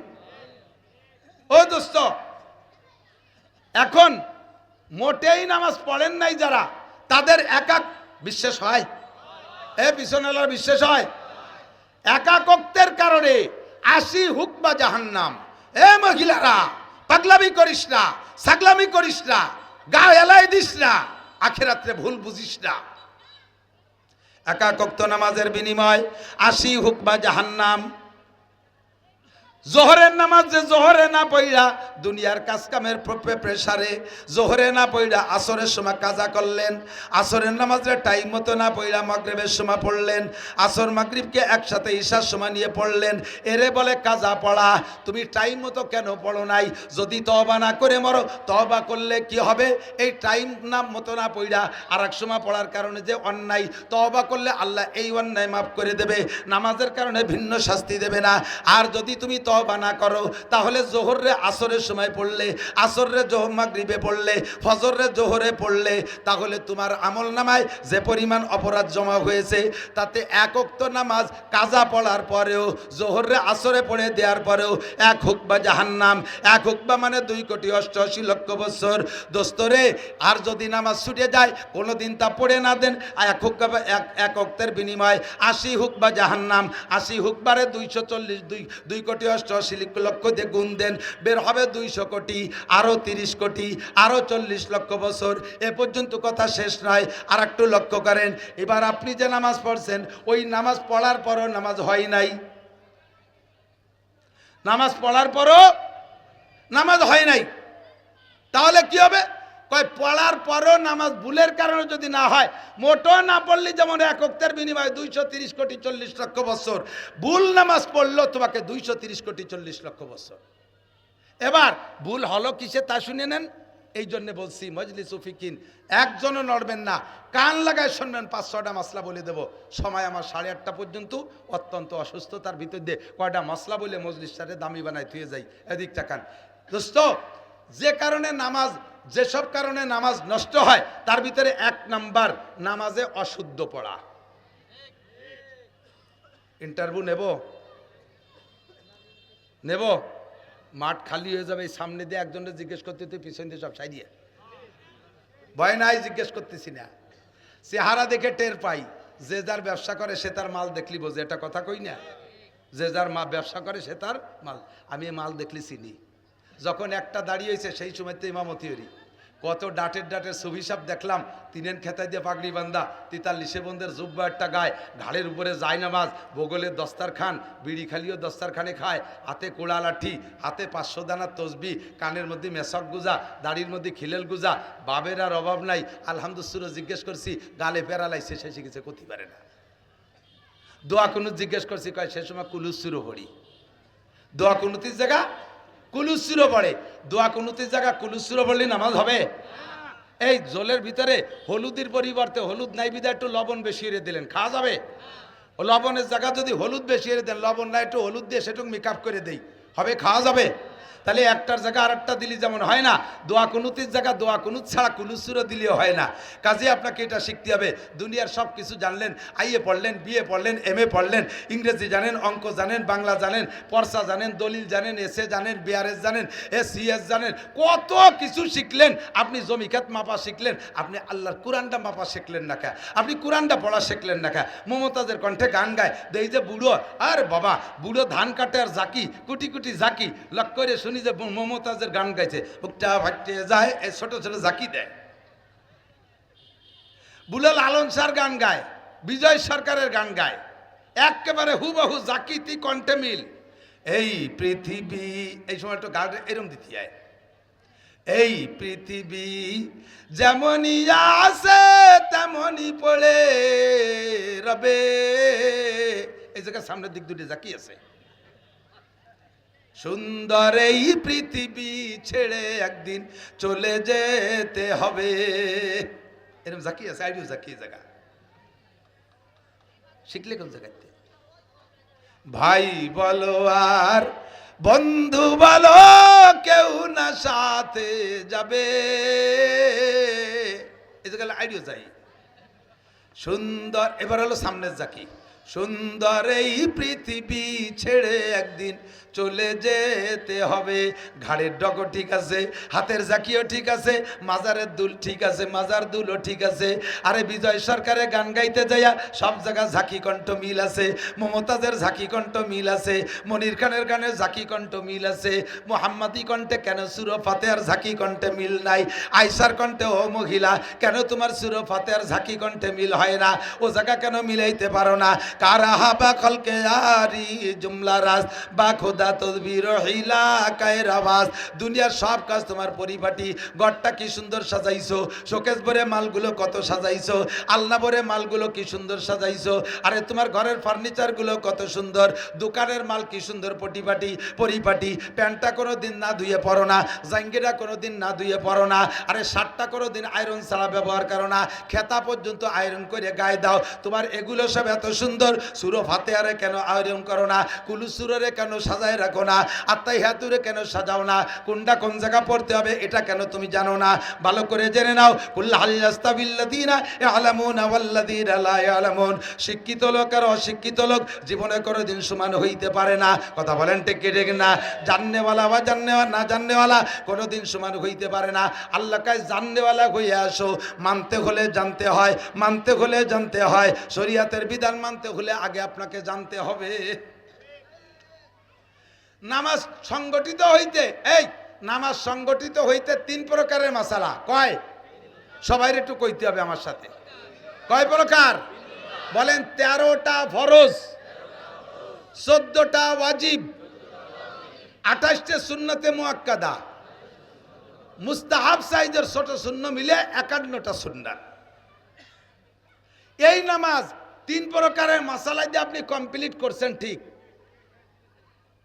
ও দোস্ত, এখন মোটেই নামাজ পড়েন নাই যারা, তাদের একাক বিশ্বাস হয়, এ পিছনেলার বিশ্বাস হয়, একাকত্বের কারণে 80 হুকবা জাহান্নাম। এ মহিলারা পাগলামি করিস না, ছাগলামি করিস না, গা এলাই দিস না, আখিরাতে ভুল বুঝিস না। একাকত্ব নামাজের বিনিময় 80 হুকবা জাহান্নাম। জোহরের নামাজ যে জোহরে না পড়া দুনিয়ার কাজ কামের প্রেসারে জোহরে না পড়া আসরের সময় কাজা করলেন, আসরের নামাজের টাইম মতো না পড়া মাগরিবের সময় পড়লেন, আসর মাগরিবকে একসাথে ঈশার সময় নিয়ে পড়লেন, এরে বলে কাজা পড়া। তুমি টাইম মতো কেন পড়ো নাই? যদি তওবা না করে মরো, তওবা করলে কি হবে? এই টাইম না মতো না পড়া আর এক সময় পড়ার কারণে যে অন্যায়, তওবা করলে আল্লাহ এই অন্যায় মাফ করে দেবে, নামাজের কারণে ভিন্ন শাস্তি দেবে না। আর যদি তুমি তওবা না করো তাহলে জোহরে আসরের সময় পড়লে, আসরে জোহর মাগরিবে পড়লে, ফজরে জোহরে পড়লে, তাহলে তোমার আমল নামায় যে পরিমাণ অপরাধ জমা হয়েছে তাতে এক ওয়াক্ত নামাজ কাজা পড়ার পরেও, জোহরে আসরে পড়ে দেওয়ার পরেও 1 হুকবা জাহান্নাম। 1 হুকবা মানে 2,88,00,000 বছর। দোস্তরে, আর যদি নামাজ ছুটে যায় কোনোদিন তা পড়ে না দেন, 1 হুকবা 1 ওয়াক্তের বিনিময় 80 হুকবা জাহান্নাম। 80 হুকবারে 240, 2,88,00,000 দিয়ে গুণ দেন, বের হবে 200 কোটি, আরো 30 কোটি, আরো 40 লক্ষ বছর। এ পর্যন্ত কথা শেষ নয়, আর একটু লক্ষ্য করেন। এবার আপনি যে নামাজ পড়ছেন, ওই নামাজ পড়ার পরও নামাজ হয় নাই, নামাজ পড়ার পরও নামাজ হয় নাই, তাহলে কি হবে? কয় পড়ার পরও নামাজ ভুলের কারণে যদি না হয়, মোটো না পড়লে যেমন 1 ওয়াক্তের বিনিময়ে 230 কোটি 40 লক্ষ বছর, ভুল নামাজ পড়লো তোমাকে 230 কোটি 40 লক্ষ বছর। এবার ভুল হলো কিসে তা শুনে নেন। এই জন্য বলছি মজলিস ফিকিন একজনও নড়বেন না, কান লাগায় শুনবেন। 5-6টা মাসলা বলে দেব, সময় আমার 8:30 পর্যন্ত। অত্যন্ত অসুস্থতার ভিতর দিয়ে কয়টা মাসলা বলে মজলিসটারে দামি বানায় থুয়ে যাই। এদিকটা কান দোস্ত, যে কারণে নামাজ, যেসব কারণে নামাজ নষ্ট হয় তার ভিতরে 1 নাম্বার নামাজে অশুদ্ধ পড়া। ইন্টারভিউ নেব, মাঠ খালি হয়ে যাবে, সামনে দিয়ে একজনের জিজ্ঞেস করতে, তুই পিছন দিয়ে সব সাইডিয়ে ভয় নাই, জিজ্ঞেস করতেছি না। চেহারা দেখে টের পাই, যে যার ব্যবসা করে সে তার মাল দেখলি বোঝে, এটা কথা কই না? যে যার ব্যবসা করে সে তার মাল। আমি মাল দেখলি চিনি। যখন একটা দাঁড়িয়ে হয়েছে সেই সময় তো ইমামতি হরি, কত ডাটের ছবি সব দেখলাম, 3 খেতায় দিয়ে পাগড়ি বান্ধা, 43 বন্ধের জুব্বা একটা গায়ে, ঘাড়ের উপরে যায় নামাজ, বগলের দস্তারখান, বিড়ি খালিও দস্তারখানে খায়, হাতে কোড়া লাঠি, হাতে 500 দানা তসবি, কানের মধ্যে মেসক গুজা, দাড়ির মধ্যে খিলেল গুজা, বাবের আর অভাব নাই। আলহামদুলিল্লাহ জিজ্ঞেস করছি, গালে পেরালাইছে, সে শিখেছে করতে পারে না। দোয়া কুনুত জিজ্ঞেস করছি, কয় সে সময় কুলুসুরো পড়ি। দোয়া কুনুতির জায়গা কুলুসুরো পড়ে, দোয়া কুনুতির জায়গা কুলুসুরো পড়লে নামাজ হবে? এই জলের ভিতরে হলুদের পরিবর্তে হলুদ নাই বিধায় একটু লবণ বেশি এনে দিলেন, খাওয়া যাবে? ও লবণের জায়গা যদি হলুদ বেশি এনে দেন, লবণ না একটু হলুদ দিয়ে সেটুকু মেকআপ করে দেই, হবে? খাওয়া যাবে? তাহলে একটার জায়গা আর একটা দিলে যেমন হয় না, দোয়া কুনুতের জায়গা দোয়া কুনুত ছাড়া কুলুসুরও দিলেও হয় না। কাজে আপনাকে এটা শিখতে হবে। দুনিয়ার সব কিছু জানলেন, আইএ পড়লেন, বিএ পড়লেন, এমএ পড়লেন, ইংরেজি জানেন, অঙ্ক জানেন, বাংলা জানেন, পর্সা জানেন, দলিল জানেন, এসএ জানেন, বিআরএস জানেন, এসিএস জানেন, কত কিছু শিখলেন। আপনি জমিখাত মাপা শিখলেন, আপনি আল্লাহর কোরআনটা মাপা শিখলেন না কে? আপনি কোরআনটা পড়া শিখলেন না কে? মমতাজের কণ্ঠে গান গায়, এই যে বুড়ো, আর বাবা বুড়ো ধান কাটে আর জাকি কুটি কুটি জাকি, লক্ষ্য করে শুনি যে মমতাজের গান গাইছে, বুকটা ভাটে যায়, এই ছোট ছোট জাকি দেয়। বুড়ো লালন স্যার গান গায়, বিজয় সরকারের গান গায়, একেবারে হুবহু জাকিতি কণ্ঠে মিল। এই পৃথিবী, এই সময় একটু গান এরম দিতে হয়, এই পৃথিবী যেমনই আছে তেমনই পড়ে রবে। এই জায়গার সামনের দিক দুটি জাকি আছে। সুন্দর এই পৃথিবী ছেড়ে একদিন চলে যেতে হবে, এরকম জাকি আছে। আইডিও জাকি জায়গা শিখলে কোন জায়গাতে? ভাই বলো আর বন্ধু বলো, কেউ না সাথে যাবে, এই জায়গায় আইডিও চাই। সুন্দর, এবার হলো সামনের জাকি। সুন্দর এই পৃথিবী ছেড়ে একদিন চলে যেতে হবে। ঘাড়ের ডগো ঠিক আছে, হাতের জাকিও ঠিক আছে, মাজারের দুল ঠিক আছে, মাজার দুলও ঠিক আছে। আরে বিজয় সরকারের গান গাইতে যাইয়া সব জায়গায় ঝাঁকি কণ্ঠ মিল আছে, মমতাজের ঝাঁকি কণ্ঠ মিল আছে, মনির খানের গানের ঝাঁকি কণ্ঠ মিল আছে। মোহাম্মদী কণ্ঠে কেন সুর ফাতেহার ঝাঁকি কণ্ঠে মিল নাই? আয়সার কণ্ঠে, ও মহিলা কেন তোমার সুর ফাতেহার ঝাঁকি কণ্ঠে মিল হয় না? ও জায়গা কেন মিলাইতে পারো না? কারাহা বা খলকে আরি জুমলা রাজ বা খোদা তদবির হিলা কায়ের আওয়াজ। দুনিয়ার সব কাজ তোমার পরিপাটি, ঘরটা কি সুন্দর সাজাইছো, শোকেস ভরে মালগুলো কত সাজাইছো, আলনা ভরে মালগুলো কি সুন্দর সাজাইছো। আরে তোমার ঘরের ফার্নিচারগুলো কত সুন্দর, দোকানের মাল কি সুন্দর পটিপাটি পরিপাটি। প্যান্টটা কোনো দিন না ধুয়ে পরো না, জাঙ্গিটা কোনো দিন না ধুয়ে পরো না, আরে শার্টটা কোনো দিন আয়রন ছাড়া ব্যবহার করো না, খেতা পর্যন্ত আয়রন করে গায়ে দাও। তোমার এগুলো সব এত সুন্দর, সুরো ফাতেহারে কেন আয়রন করো না? কুলু সুরে কেন সাজায় রাখো না? আত্মাই হাতুরে কেন সাজাও না? কোনটা কোন জায়গা পড়তে হবে এটা কেন তুমি জানো না? ভালো করে জেনে নাও। কুল হাল ইয়াস্তাবিল্লাযীনা ইয়ালামুনা ওয়াল্লাযীনা লা ইয়ালামুন। শিক্ষিত লোক আর অশিক্ষিত লোক জীবনে কোনোদিন সমান হইতে পারে না। কথা বলেন ঠিক কি ঠিক না? জাননেওয়ালা বা না জাননেওয়ালা কোনোদিন সমান হইতে পারে না। আল্লাহ কাজ জাননেওয়ালা হয়ে আসো। মানতে হলে জানতে হয়, মানতে হলে জানতে হয়। শরীয়তের বিধান মানতে হলে আগে আপনাকে জানতে হবে। নামাজ সংগঠিত হইতে, এই নামাজ সংগঠিত হইতে 3 প্রকারের মাসালা। কয়? সবাই একটু কইতে হবে আমার সাথে। কয় প্রকার? বলেন। 13টা ফরজ, 14টা ওয়াজিব, 28টা সুন্নতে মুআক্কাদা, মুস্তাহাব সাইজের ছোট শূন্য মিলে 51টা সুন্নাত। এই নামাজ 3 প্রকারের মাসালা দিয়ে আপনি কমপ্লিট করছেন, ঠিক।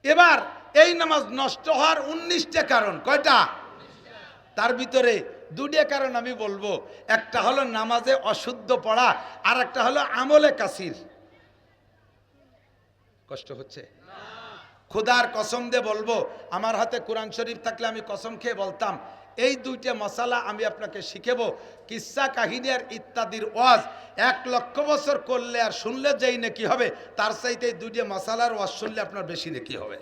এবার এই নামাজ নষ্ট হওয়ার 19টা কারণ। কয়টা? তার ভিতরে 2টা কারণ আমি বলবো। একটা হলো নামাজে অশুদ্ধ পড়া, আর একটা হলো আমলে কাসির। কষ্ট হচ্ছে? খোদার কসম দিয়ে বলবো, আমার হাতে কোরআন শরীফ থাকলে আমি কসম খেয়ে বলতাম, এই 2টা মশালা আমি আপনাকে শিখেবো। কিসসা কাহিনী আর ইত্যাদির ওয়াজ 1 লক্ষ বছর করলে আর শুনলে যেই নেকি হবে, তার চাইতে এই 2টা মশালার ওয়াজ শুনলে আপনার বেশি নেকি হবে।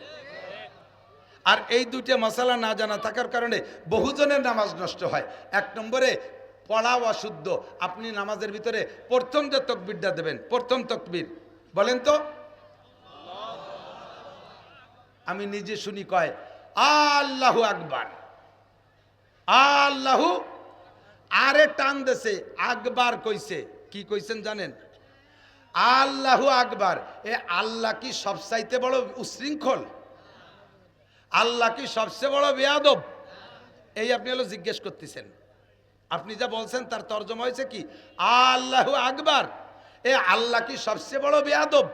আর এই 2টা মশালা না জানা থাকার কারণে বহুজনের নামাজ নষ্ট হয়। 1 নম্বরে পড়া অশুদ্ধ। আপনি নামাজের ভিতরে প্রথম যে তাকবীরটা দেবেন, প্রথম তাকবীর বলেন তো। আমি নিজে শুনি, কয় আল্লাহু আকবার, আল্লাহু, আরে টান দেছে আকবার কইছে। কি কইছেন জানেন? আল্লাহু আকবার। এ আল্লাহ কি সবচাইতে বড় উশৃঙ্খল? আল্লাহ কি সবচেয়ে বড় বেয়াদব? এই আপনি হলো জিজ্ঞেস করতেছেন। আপনি যা বলছেন তার তর্জমা হয়েছে কি? আল্লাহু আকবার। এ আল্লাহ কি সবচেয়ে বড় বেয়াদব?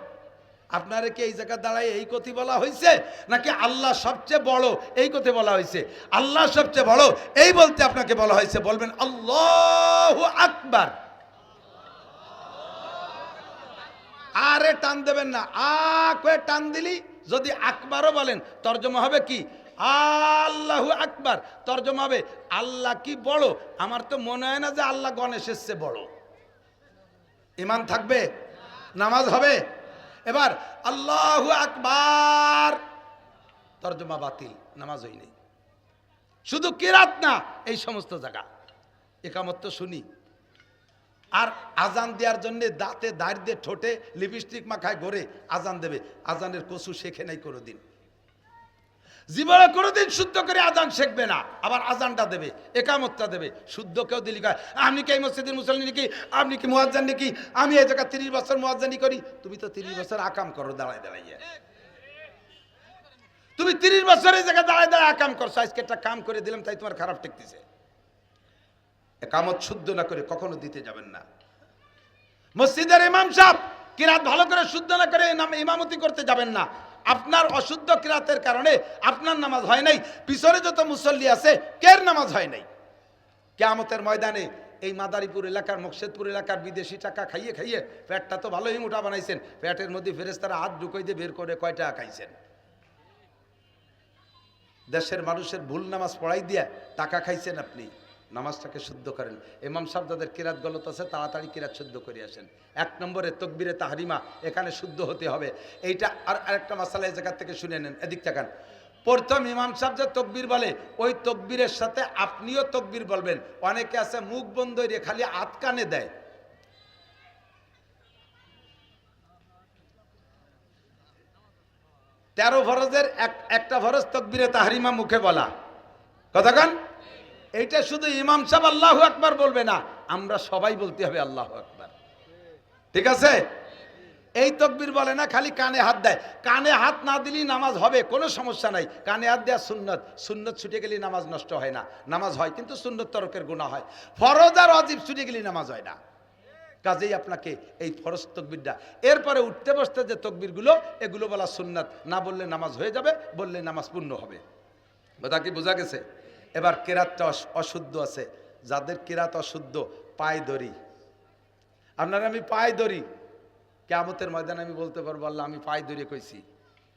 আপনারে কি এই জায়গা দাঁড়ায় এই কথা বলা হয়েছে, নাকি আল্লাহ সবচেয়ে বড় এই কথা বলা হয়েছে? আল্লাহ সবচেয়ে বড় এই বলতে আপনাকে বলা হয়েছে। বলবেন আল্লাহু আকবার। আরে টান দেবেন না, কয়ে টান দিলি যদি আকবারও বলেন তর্জমা হবে কি আল্লাহু আকবার। তর্জমা হবে আল্লাহ কি বড়। আমার তো মনে হয় না যে আল্লাহ গণেশের চেয়ে বড়। ঈমান থাকবে, নামাজ হবে। এবার আল্লাহু আকবার তর্জমা বাতিল, নামাজ হই নেই। শুধু কিরাত না, এই সমস্ত জায়গা একামত তো শুনি। আর আজান দেওয়ার জন্য দাঁতে দাঁড় দিয়ে ঠোঁটে লিপস্টিক মাখায় ঘরে আজান দেবে। আজানের কসু শেখে নাই কোনোদিন, জীবনে কোনোদিন শুদ্ধ করে আজান শিখবে না। আবার আজানটা দেবে, একামতটা দেবে, শুদ্ধ কেউ দিলি কয় আপনি কি এই মসজিদের মুসল্লি নাকি, আপনি কি মুয়াজ্জিন নাকি, আমি এই জায়গা 30 বছর মুয়াজ্জিনি করি। তুমি তো 30 বছর আকাম করো দাঁড়ায় দাঁড়াইয়া। তুমি 30 বছর এই জায়গায় দাঁড়ায় দাঁড়ায় আকাম করছো, আজকে একটা কাম করে দিলাম তাই তোমার খারাপ ঠেকতেছে। একামত শুদ্ধ না করে কখনো দিতে যাবেন না। মসজিদের ইমাম সাহেব কিরাত ভালো করে শুদ্ধ না করে ইমামতি করতে যাবেন না। আপনার অশুদ্ধ কিরাতের কারণে আপনার নামাজ হয় নাই, পিছনে যত মুসল্লি আছে কের নামাজ হয় নাই। কিয়ামতের ময়দানে এই মাদারীপুর এলাকার, মকসেদপুর এলাকার বিদেশি টাকা খাইয়ে খাইয়ে পেটটা তো ভালোই মোটা বানাইছেন। পেটের মধ্যে ফেরেশতারা হাত ঢুকাই দিয়ে বের করে কয় টাকা খাইছেন। দেশের মানুষের ভুল নামাজ পড়াই দিয়া টাকা খাইছেন আপনি। নামাজটাকে শুদ্ধ করেন। ইমাম সাহেব যাদের কিরাত গলত আছে তাড়াতাড়ি কিরাত শুদ্ধ করে আসেন। 1 নম্বরে তকবীরে তাহরিমা, এখানে শুদ্ধ হতে হবে। এইটা আর আরেকটা মাসালা এই জায়গা থেকে শুনে নেন, এদিক তাকান। প্রথম ইমাম সাহেব যে তকবীর বলে ওই তকবীরের সাথে আপনিও তকবীর বলবেন। অনেকে আছে মুখ বন্ধ রে খালি হাত কানে দেয়। তেরো ফরজের একটা ফরজ তকবীরে তাহরিমা মুখে বলা, কথাকান। এইটা শুধু ইমাম সাহেব আল্লাহু আকবার বলবে না, আমরা সবাই বলতে হবে আল্লাহু আকবার, ঠিক আছে? এই তকবীর বলে না, খালি কানে হাত দেয়। কানে হাত না দিলেই নামাজ হবে, কোনো সমস্যা নাই। কানে হাত দেওয়া সুন্নত, সুন্নত ছুটে গেলে নামাজ নষ্ট হয় না। নামাজ হয় কিন্তু সুন্নত তরকের গুনাহ হয়। ফরজ আর ওয়াজিব ছুটে গেলে নামাজ হয় না। কাজেই আপনাকে এই ফরজ তকবীরটা, এরপরে উঠতে বসতে যে তকবীরগুলো এগুলো বলা সুন্নাত। না বললে নামাজ হয়ে যাবে, বললে নামাজ পূর্ণ হবে। কথা কি বোঝা গেছে? এবার কেরাতটা অশুদ্ধ আছে, যাদের কেরাত অশুদ্ধ পায়ে ধরি। আপনারা আমি পায়ে ধরি, কিয়ামতের ময়দানে আমি বলতে পারবো আল্লাহ আমি পায়ে ধরে কইছি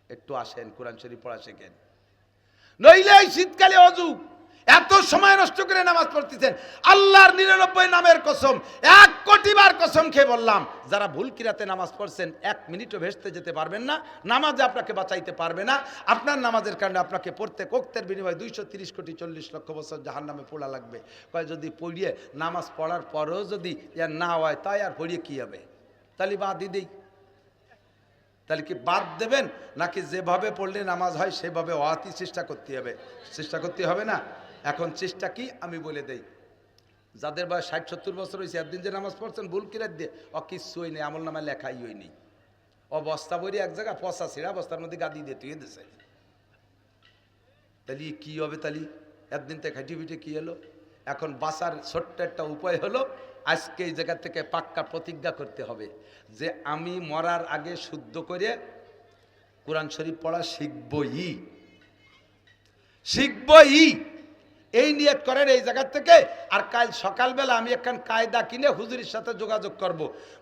একটু আসেন কোরআন শরীফ পড়া শেখেন। নইলে এই শীতকালে অজু এত সময় নষ্ট করে নামাজ পড়তেছেন। আল্লাহর 99 নামের কসম, 1 কোটি বার কসম খেয়ে বললাম, যারা ভুল কিরাতে নামাজ পড়ছেন 1 মিনিটও ভেস্তে যেতে পারবেন না। নামাজে আপনাকে বাঁচাইতে পারবে না। আপনার নামাজের কারণে আপনাকে প্রত্যেক ওক্তের বিনিময়ে 230 কোটি 40 লক্ষ বছর জাহান্নামে পোড়া লাগবে। কয় যদি পড়িয়ে নামাজ পড়ার পরেও যদি ইয়ার না হয় তাই আর পড়িয়ে কি হবে? তাহলে বাদ দিই। তাহলে কি বাদ দেবেন, নাকি যেভাবে পড়লে নামাজ হয় সেভাবে ওয়াতি চেষ্টা করতে হবে? চেষ্টা করতে হবে না? এখন চেষ্টা কি আমি বলে দেই। যাদের বয়স 60-70 বছর হয়েছে, একদিন যে নামাজ পড়ছেন ভুল কিরাত দিয়ে, কিচ্ছুই নেই, আমল নামায় লেখাই হয়নি। বস্তা বই এক জায়গায় পচা ছিঁড়া বস্তার মধ্যে গাদি দিয়ে তুই দিছে। তাহলে কি হবে? তাহলে একদিন থেকে খাইটি পিঠে কি হলো? এখন বাঁচার ছোট্ট একটা উপায় হলো, আজকে এই জায়গা থেকে পাক্কা প্রতিজ্ঞা করতে হবে যে আমি মরার আগে শুদ্ধ করে কোরআন শরীফ পড়া শিখবই। এই নিয়ত করেন এই জায়গা থেকে। আর কাল সকালবেলা আমি একখান কায়দা কিনে হুজুরের সাথে যোগাযোগ করব,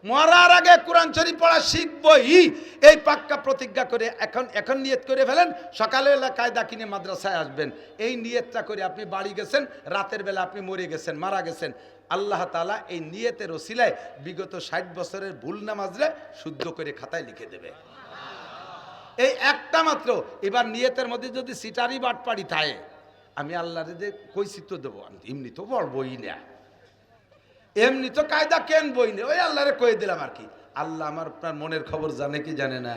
মরার আগে কোরআন শরীফ পড়া শিখবই। এই পাক্কা প্রতিজ্ঞা করে এখন নিয়ত করে ফেলেন। সকালবেলা কায়দা কিনে মাদ্রাসায় আসবেন। এই নিয়তটা করে আপনি বাড়ি গেছেন, রাতের বেলা আপনি মরে গেছেন, মারা গেছেন, আল্লাহ তাআলা এই নিয়তের ওসিলায় বিগত 60 বছরের ভুল নামাজরে শুদ্ধ করে খাতায় লিখে দেবে। এই একটা মাত্র। এবার নিয়তের মধ্যে যদি সিটারি বাটপাড়ি থাকে, আমি আল্লাহরে যে কইছি তো দেবো, এমনি তো পড়বই না, এমনি তো কায়দা কেন বই না, ওই আল্লাহরে কয়ে দিলাম আর কি। আল্লাহ আমার আপনার মনের খবর জানে কি জানে না?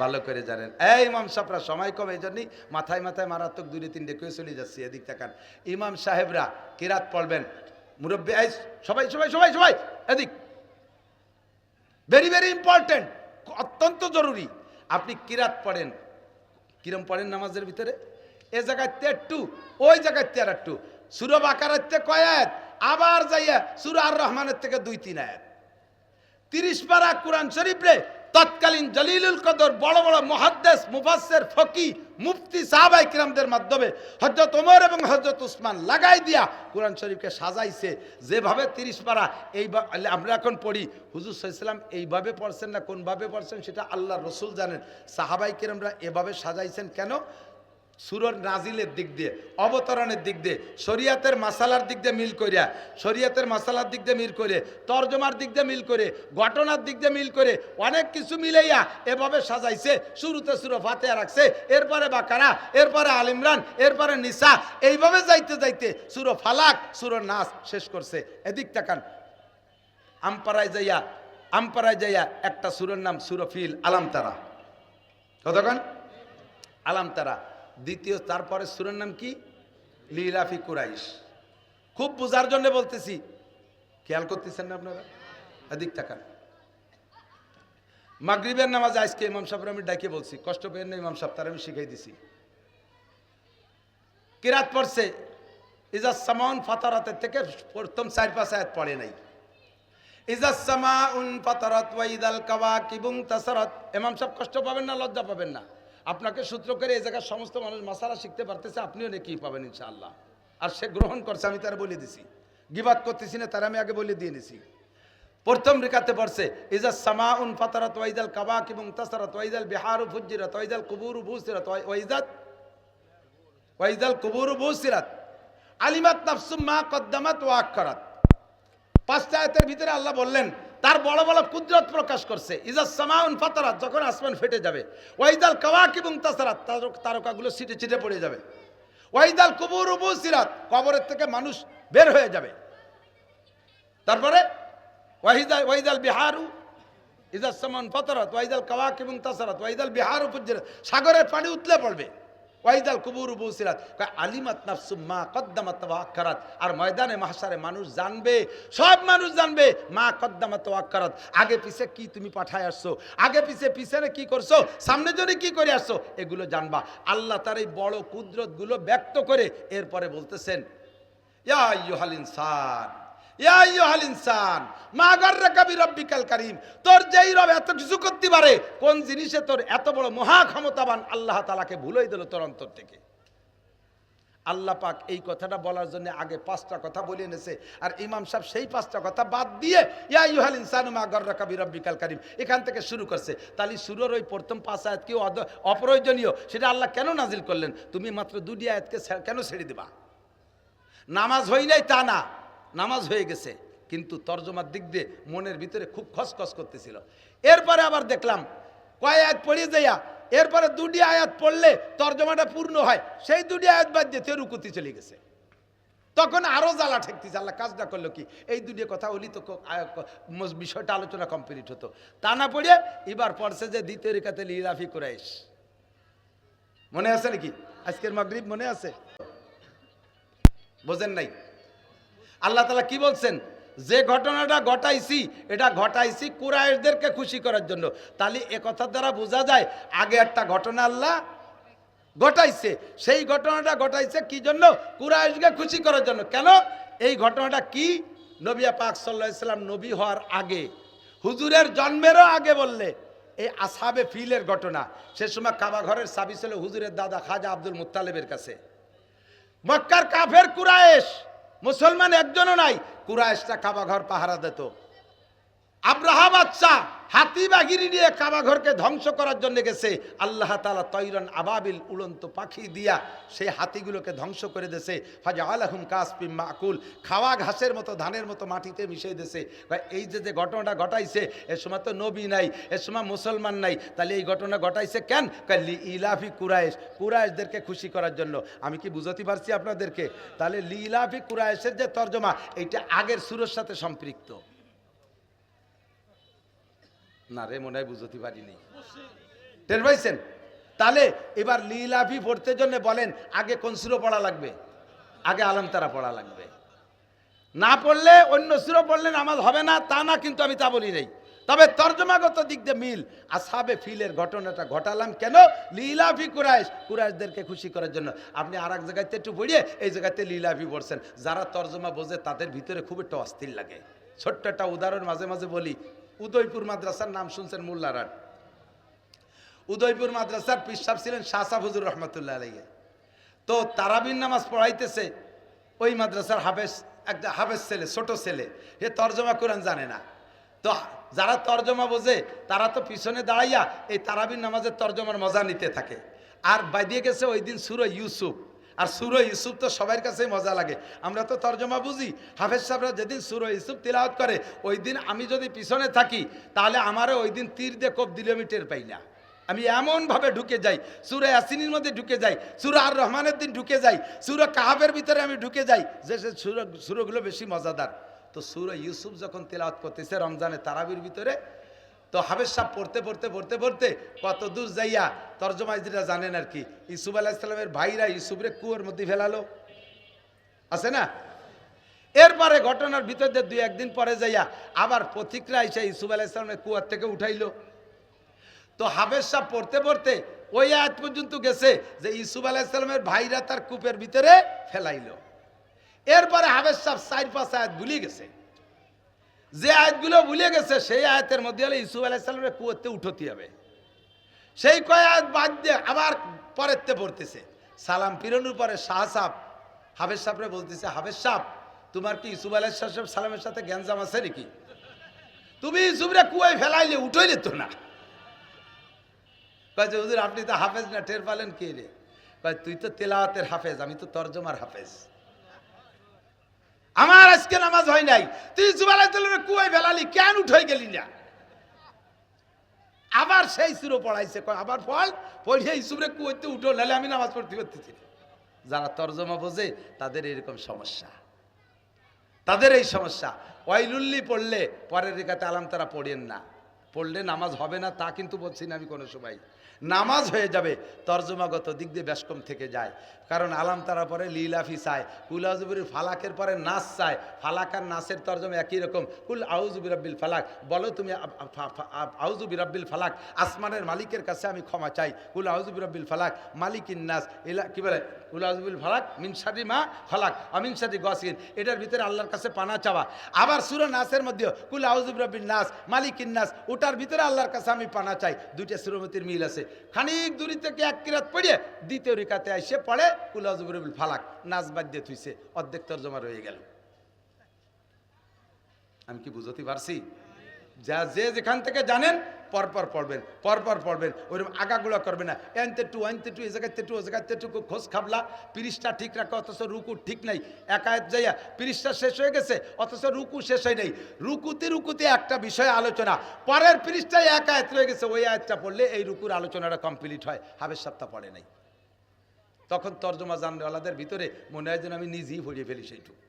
ভালো করে জানেন। এই ইমাম সাহেবরা সময় কম, এই জন্যই মাথায় মাথায় মারাত্মক 2-3 কয়ে চলে যাচ্ছি। এদিক তাকান, ইমাম সাহেবরা কিরাত পড়বেন, মুরব্বী সবাই সবাই সবাই সবাই এদিক, ভেরি ভেরি ইম্পর্টেন্ট, অত্যন্ত জরুরি। আপনি কিরাত পড়েন, কিরম পড়েন নামাজের ভিতরে? এ জায়গায় 2, ওই জায়গায় 2। সূরা বাকারাতে কয় আয়াত, আবার যাইয়া সূরা আর রহমানের থেকে 2-3 আয়াত। 30 পারা কোরআন শরীফ রে তৎকালীন জলিলুল কদর বড় বড় মুহাদ্দিস মুফাসসির ফকি মুফতি সাহাবায়ে কিরামদের মাধ্যমে হযরত ওমর এবং হযরত উসমান লাগাই দিয়া কোরআন শরীফকে সাজাইছে যেভাবে 30 পারা এই আমরা এখন পড়ি হুজুর সাল্লাল্লাহু আলাইহি ওয়াসাল্লাম এইভাবে পড়ছেন না কোনভাবে পড়ছেন সেটা আল্লাহর রাসূল জানেন। সাহাবায়ে কিরামরা এভাবে সাজাইছেন কেন? সূরার নাজিলের দিক দিয়ে, অবতরণের দিক দিয়ে, শরীয়তের মাসালার দিক দিয়ে মিল করিয়া, শরীয়তের মাসালার দিক দিয়ে মিল করে, তরজমার দিক দিয়ে মিল করে, ঘটনার দিক দিয়ে মিল করে, অনেক কিছু মিলাইয়া এভাবে সাজাইছে। শুরুতে সূরা ফাতিহা রাখছে, এরপরে বাকারা, এরপরে আল ইমরান, এরপরে নিসা, এইভাবে যাইতে যাইতে সূরা ফালাক, সূরা নাস শেষ করছে। এদিক তাকান, আমপারায় যাইয়া একটা সূরার নাম সূরা ফিল, আলাম তারা, কতক্ষণ আলাম তারা। দ্বিতীয় তারপরে সূরার নাম কি? লিলাফি কুরাইশ। খুব বোঝার জন্য বলতেছি, খেয়াল করতেছেন না আপনারা? এদিক তাকান। মাগরিবের নামাজ আজকে ইমাম সাহেব আমি ডাকে বলছি, কষ্ট পেয়ে না ইমাম সাহেব, তার আমি শিখাই দিছি। কিরাত পড়ছে ইজাস সামাউন ফাতারাতের থেকে প্রথম 4-5 আয়াত পড়ে নাই। ইজাস সামাউন ফাতারাত ওয়া ইদাল কাওয়াকিবুন তাসারাত। ইমাম সাহেব কষ্ট পাবেন না, লজ্জা পাবেন না। আপনাকে সূত্র করে এই জায়গার সমস্ত মানুষ মাসালা শিখতে পারতেছে, আপনিও নাকি পাবেন ইনশাআল্লাহ। আর সে গ্রহণ করছে, আমি তারা বলে দিছি, গিবাত করতেছি না, তারা আমি আগে বলে দিয়ে নিছি। প্রথম রেখাতে পড়ছে ইজাস সামাউন ফাতারাত ওয়া ইদাল কাওয়াকিবুন তাসারাত ওয়া ইদাল বিহারু ফুজ্জিরাত ওয়া ইদাল কুবুরু বুসিরাত ওয়া ইদাল কুবুরু বুসিরাত আলিমাত নাফসুম মা কদ্দামাত ওয়া আখখারাত। 5টা আয়াতের ভিতরে আল্লাহ বললেন তার বড় বড় কুদরত প্রকাশ করছে। ইজাস সামাউন ফাতারাত, যখন আসমান ফেটে যাবে, ওয়াইদাল কাওয়াকিবুন তাসারাত, তারকাগুলো ছিটে ছিটে পড়ে যাবে, ওয়াইদাল কুবুরু বুসিরাত, কবরের থেকে মানুষ বের হয়ে যাবে। তারপরে ওয়াইদাল বিহারু, ইজাস সামাউন ফাতারাত ওয়াইদাল কাওয়াকিবুন তাসারাত ওয়াইদাল বিহারু ফুজ্জিরাত, সাগরের পানি উতলে পড়বে, ওয়াইদাল কুবুরু বুসিরাত, আলিমাত নাফসুম মা কদ্দামাত ওয়া আখখারাত। আর ময়দানে মাহশারে মানুষ জানবে, সব মানুষ জানবে মা কদ্দামাত ওয়া আখখারাত, আগে পিছে কি তুমি পাঠায় আসছো, আগে পিছনে কি করছো, সামনে জন্য কি করে আসছো, এগুলো জানবা। আল্লাহ তার এই বড় কুদরতগুলো ব্যক্ত করে এরপরে বলতেছেন ইয়া আইয়ুহাল ইনসান, ইয়া আইয়ুহাল ইনসান মা গাররাকা বিরাব্বিকাল কারীম। তোর যেই রব এত কিছু করতে পারে, কোন জিনিসে তোর এত বড় মহা ক্ষমতাবান আল্লাহ তাআলাকে ভুলাই দিল তোর অন্তর থেকে। আল্লাহ পাক এই কথাটা বলার জন্য আগে 5টা কথা বলে এনেছে, আর ইমাম সাহেব সেই 5টা কথা বাদ দিয়ে ইয়া আইয়ুহাল ইনসানু মা গাররাকা বিরাব্বিকাল কারীম এখান থেকে শুরু করছে। তাহলে শুরুর ওই প্রথম 5 আয়াত কি অপ্রয়োজনীয়? সেটা আল্লাহ কেন নাজিল করলেন? তুমি মাত্র 2টি আয়াতকে কেন ছেড়ে দিবা? নামাজ হই নাই তা না, নামাজ হয়ে গেছে, কিন্তু তরজমার দিক দিয়ে মনের ভিতরে খুব খসখস করতেছিল। এরপরে আবার দেখলাম কয় আয়াত পড়ে যাইয়া এরপরে 2টি আয়াত পড়লে তরজমাটা পূর্ণ হয়, সেই 2টি আয়াত বাদ দিয়ে রুকুতে চলে গেছে। তখন আরো জ্বালা ঠেকতেছে। আল্লাহ কাজটা করলো কি, এই 2টি কথা হলি তো বিষয়টা আলোচনা কমপ্লিট হতো। তা না পড়ে এবার পড়ছে যে দ্বিতীয় রেখাতে লিলাফি কুরাইশ। মনে আছে নাকি? আজকের মাগরিব মনে আছে? বোঝেন নাই? আল্লাহ তাআলা কি বলছেন? যে ঘটনাটা ঘটাইছি, এটা ঘটাইছি কুরাইশদেরকে খুশি করার জন্য। তাহলে এ কথা দ্বারা বোঝা যায় আগে একটা ঘটনা আল্লাহ ঘটাইছে, সেই ঘটনাটা ঘটাইছে কি জন্য? কুরাইশকে খুশি করার জন্য। কেন? এই ঘটনাটা কি? নবী পাক সাল্লাল্লাহু আলাইহি সাল্লাম নবী হওয়ার আগে, হুজুরের জন্মেরও আগে বললে এই আসহাবে ফিলের ঘটনা। সে সময় কাবা ঘরের চাবি ছিল হুজুরের দাদা খাজা আব্দুল মুত্তালিবের কাছে। মক্কার কাফের কুরাইশ, মুসলমান একজনও নাই, কুরাইশরা কাবা ঘর পাহারা দিত। আব্রাহা বাদশা হাতি বাহিনী নিয়ে কাবা ঘরকে ধ্বংস করার জন্য গেছে। আল্লাহ তাআলা তৈরন আবাবিল, উড়ন্ত পাখি দিয়া সেই হাতিগুলোকে ধ্বংস করে দিয়েছে। ফাজআলাহুম কাসফিম মাকুল, খাওয়া ঘাসের মতো ধানের মতো মাটিতে মিশিয়ে দিয়েছে। এই যে ঘটনাটা ঘটাইছে, এর সময় তো নবী নাই, এর সময় মুসলমান নাই, তাহলে এই ঘটনা ঘটাইছে কেন? লি ইলাফি কুরাইশ, কুরাইশদেরকে খুশি করার জন্য। আমি কি বুঝাতে পারছি আপনাদেরকে? তাহলে লি ইলাফি কুরাইশের যে তর্জমা, এইটা আগের সূরার সাথে সম্পৃক্ত না রে, মনে হয় বুঝতে পারিনি। টের পাইছেন? তাহলে এবার লিলাফি পড়তে জন্য বলেন আগে কোন সূরা পড়া লাগবে? আগে আলাম তারা পড়া লাগবে। না পড়লে অন্য সূরা পড়লে নামাজ হবে না তা না, কিন্তু আমি তা বলি নাই। তবে তর্জমাগত দিক দিয়ে মিল। আসহাবে ফিলের ঘটনাটা ঘটালাম কেন? লিলাফি কুরাইশ, কুরাইশদেরকে খুশি করার জন্য। আপনি আর এক জায়গাতে একটু পড়িয়ে এই জায়গাতে লিলাফি পড়ছেন। যারা তর্জমা বোঝে তাদের ভিতরে খুব একটা অস্থির লাগে। ছোট্ট একটা উদাহরণ মাঝে মাঝে বলি। উদয়পুর মাদ্রাসার নাম শুনছেন? মোল্লারহাট। উদয়পুর মাদ্রাসার পীর সাহেব ছিলেন শাহ সাহেব হুজুর রহমতুল্লাহ আলাইহি। তো তারাবির নামাজ পড়াইতেছে ওই মাদ্রাসার হাফেজ, একটা হাফেজ ছেলে, ছোট ছেলে, এ তর্জমা কোরআন জানে না। তো যারা তর্জমা বোঝে তারা তো পিছনে দাঁড়াইয়া এই তারাবির নামাজের তর্জমার মজা নিতে থাকে। আর বাইদিয়ে গেছে ওই দিন সূরা ইউসুফ, আর সূরা ইউসুফ তো সবার কাছেই মজা লাগে, আমরা তো তর্জমা বুঝি। হাফেজ সাহেবরা যেদিন সূরা ইউসুফ তিলাওয়াত করে ওই দিন আমি যদি পিছনে থাকি তাহলে আমারও ওই দিন তীর দিয়ে কোপ দিলে আমি টের পাই না। আমি এমনভাবে ঢুকে যাই, সূরা ইয়াসিনের মধ্যে ঢুকে যাই, সূরা আর রহমানের দিন ঢুকে যাই, সূরা কাহাবের ভিতরে আমি ঢুকে যাই, যে সূরাগুলো বেশি মজাদার। তো সূরা ইউসুফ যখন তেলাওয়াত করতেছে রমজানে তারাবির ভিতরে, তো হাফেজ সাহেব পড়তে পড়তে পড়তে পড়তে কত দূর যাইয়া তর্জমা যেটা জানেন আর কি, ইউসুফ আলাইহিস সালামের ভাইরা ইউসুফরে কুয়োর মধ্যে ফেলালো, আছে না? এরপরে ঘটনার ভিতর দিয়ে 2-1 দিন পরে যাইয়া আবার পথিকরা এসে ইউসুফ আলাইহিস সালামের কুয়ার থেকে উঠাইলো। তো হাফেজ সাহেব পড়তে পড়তে ওই আয়াত পর্যন্ত গেছে যে ইউসুফ আলাইহিস সালামের ভাইরা তার কূপের ভিতরে ফেলাইলো। এরপরে হাফেজ সাহেব 4-5 আয়াত ভুলে গেছে, যে আয়াতগুলো ভুলে গেছে সেই আয়াতের মধ্যে হলে ইউসুফ আলাইহিস সালামের কুয়াতে উঠতে হবে, সেই কয় আয়াত বাদ দিয়ে আবার পরেরতে পড়তেছে। সালাম ফিরানোর পরে শাহ সাহেব হাফেজ সাহেবরে বলতেছে, হাফেজ সাহেব তোমার কি ইউসুফ আলাইহিস সালামের সাথে গ্যাঞ্জাম আছে নাকি? তুমি ইউসুফরে কুয়ায় ফেলাইলে উঠাইলে তো না। কয় যে হুজুর আপনি তো হাফেজ না, টের পালেন কে রে? কয় তুই তো তেলাওয়াতের হাফেজ, আমি তো তর্জমার হাফেজ, আমার আজকে নামাজ হয় নাই, তুই ইউসুফ আলাইহিস সালামের কুয়ায় ফেলালি, কেন উঠাই গেলি না? আবার সেই সূরা পড়াইছে, কয় আবার পড়িয়ে ইউসুফরে কুয়াতে উঠো, নাহলে আমি নামাজ পড়তে পারতেছি না। যারা তর্জমা বোঝে তাদের এরকম সমস্যা, তাদের এই সমস্যা। ওয়াইলুল্লি পড়লে পরের রেখাতে আলাম তারা পড়েন না, পড়লে নামাজ হবে না তা কিন্তু বলছি না আমি কোনো সময়, নামাজ হয়ে যাবে, তর্জমাগত দিক দিয়ে বেশকম থেকে যায়। কারণ আলাম তারা পরে লিলাফি চায়, কুল আউযুবির ফালাকের পরে নাস চায়, ফালাক আর নাসের তর্জমা একই রকম। কুল আউযু বিরাব্বিল ফালাক, বলো তুমি আউযু বিরাব্বিল ফালাক, আসমানের মালিকের কাছে আমি ক্ষমা চাই। কুল আউযু বিরাব্বিল ফালাক মালিকিন নাস, এলা কি বলে, কুল আউযু বিল ফালাক মিন শাররি মা ফালাক আমিন শাররি গাসিন, এটার ভিতরে আল্লাহর কাছে পানা চাওয়া। আবার সূরা নাসের মধ্যে কুল আউযু বিরাব্বিন নাস মালিকিন নাস, ওটার ভিতরে আল্লাহর কাছে আমি পানা চাই। দুইটা সূরার মধ্যে মিল আছে। খানিক দূরি থেকে এক কিরাত পড়িয়ে দ্বিতীয় রিকাতে এসে পড়ে কুল আউযু বিরাব্বিল ফালাক, নাস বাদ দিয়ে থুইছে, অর্ধেক তর্জমা রয়ে গেল। আমি কি বুঝতে পারছি? যা যে যেখান থেকে জানেন পরপর পড়বেন, পরপর পড়বেন, ওইরকম আগাগুলা করবে না। এনতে টু এ জায়গাতে টু, ও জায়গাতে টু, খোঁজ খাবলা, পৃষ্ঠা ঠিক রাখো, অথচ রুকু ঠিক নাই। একায়েত যাইয়া পৃষ্ঠা শেষ হয়ে গেছে অথচ রুকু শেষ হয় নাই। রুকুতে একটা বিষয়ে আলোচনা, পরের পৃষ্ঠায় একায়েত রয়ে গেছে, ওই আয়াতটা পড়লে এই রুকুর আলোচনাটা কমপ্লিট হয়, হাফেজ সাহেবটা পড়ে নাই। তখন তর্জমা জানওয়ালাদের ভিতরে মনে হয় যেন আমি নিজেই পড়িয়ে ফেলি সেইটুকু,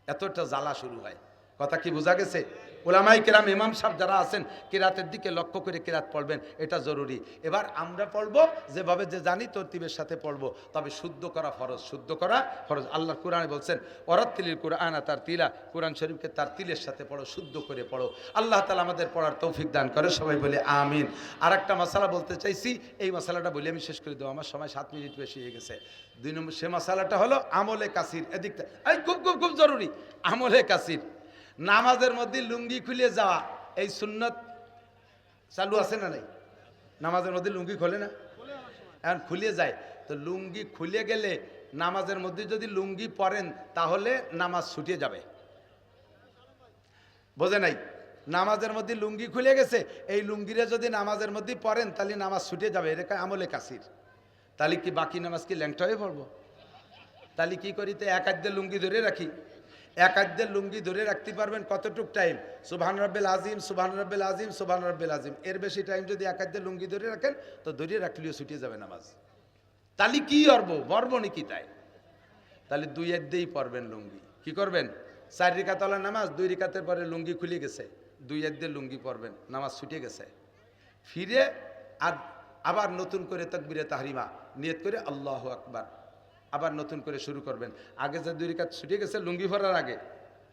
এতটা জ্বালা শুরু হয়। কথা কি বোঝা গেছে? ওলামাই কেরাম ইমাম সাহেব যারা আছেন কেরাতের দিকে লক্ষ্য করে কেরাত পড়বেন, এটা জরুরি। এবার আমরা পড়বো যেভাবে যে জানি তরতিবের সাথে পড়বো, তবে শুদ্ধ করা ফরজ, শুদ্ধ করা ফরজ। আল্লাহ কোরআনে বলছেন ওয়ারাত্তিলিল কুরআনা তার তিলা, কোরআন শরীফকে তার তিলের সাথে পড়ো, শুদ্ধ করে পড়ো। আল্লাহ তাআলা আমাদের পড়ার তৌফিক দান করে, সবাই বলে আমিন। আর একটা মশালা বলতে চাইছি, এই মশালাটা বলে আমি শেষ করে দেবো, আমার সময় 7 মিনিট বেশি হয়ে গেছে। 2 নম্বর সে মশালাটা হলো আমলে কাসির। এদিকটা খুব খুব খুব জরুরি, আমলে কাসির। নামাজের মধ্যে লুঙ্গি খুলে যাওয়া, এই সুন্নত চালু আছে না নাই? নামাজের মধ্যে লুঙ্গি খোলে না, এখন খুলে যায়। তো লুঙ্গি খুলে গেলে নামাজের মধ্যে যদি লুঙ্গি পরেন তাহলে নামাজ ছুটে যাবে, বোঝে নাই? নামাজের মধ্যে লুঙ্গি খুলে গেছে, এই লুঙ্গিরে যদি নামাজের মধ্যে পড়েন তাহলে নামাজ ছুটে যাবে, এটা আমলে কাসির। তাহলে কি বাকি নামাজ কি ল্যাংটা হয়ে পড়বো? তাহলে কি করি? তো এক আধ লুঙ্গি ধরে রাখি। এক আধের লুঙ্গি ধরে রাখতে পারবেন কতটুক টাইম? সুবহান রাব্বিল আযীম, সুবহান রাব্বিল আযীম, সুবহান রাব্বিল আযীম। এর বেশি টাইম যদি এক আধের লুঙ্গি ধরে রাখেন তো ধরে রাখলেও ছুটে যাবে নামাজ। তাহলে কি বর্ব নাকি? তাই তাহলে 2 আধেই পড়বেন লুঙ্গি। কি করবেন? 4 রিকাত ওয়ালা নামাজ, 2 রিকাতের পরে লুঙ্গি খুলে গেছে, 2 আধের লুঙ্গি পড়বেন, নামাজ ছুটে গেছে। ফিরে আর আবার নতুন করে তাকবীরে তাহরিমা নিয়ত করে আল্লাহু আকবার, আবার নতুন করে শুরু করবেন। আগে যে 2 রিকাত ছুটে গেছে লুঙ্গি পরার আগে,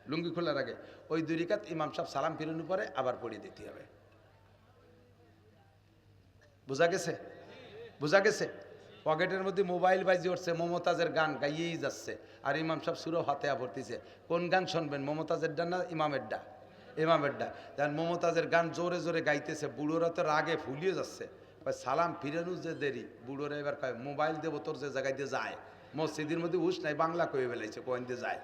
লুঙ্গি খোলার আগে, ওই 2 রিকাত ইমাম সাহেব সালাম ফিরানোর পরে আবার পড়িয়ে দিতে হবে। বোঝা গেছে? বোঝা গেছে? পকেটের মধ্যে মোবাইল বাজি উঠছে, মমতাজের গান গাইয়েই যাচ্ছে, আর ইমাম সাহেব সূরা ফাতিহা পড়তেছে। কোন গান শুনবেন? মমতাজের ডা না ইমামের ডা? ইমামের ডা। মমতাজের গান জোরে জোরে গাইতেছে, বুড়োরা তো রাগে ফুলিয়ে যাচ্ছে, কয় সালাম ফিরানো যে দেরি, বুড়োরা এবার কয় মোবাইল দেবো তোর যে জায়গায় দিয়ে যায়, মসজিদের মধ্যে উস নাই, বাংলা কয়ে বেলাইছে কোন দিয়ে যায়।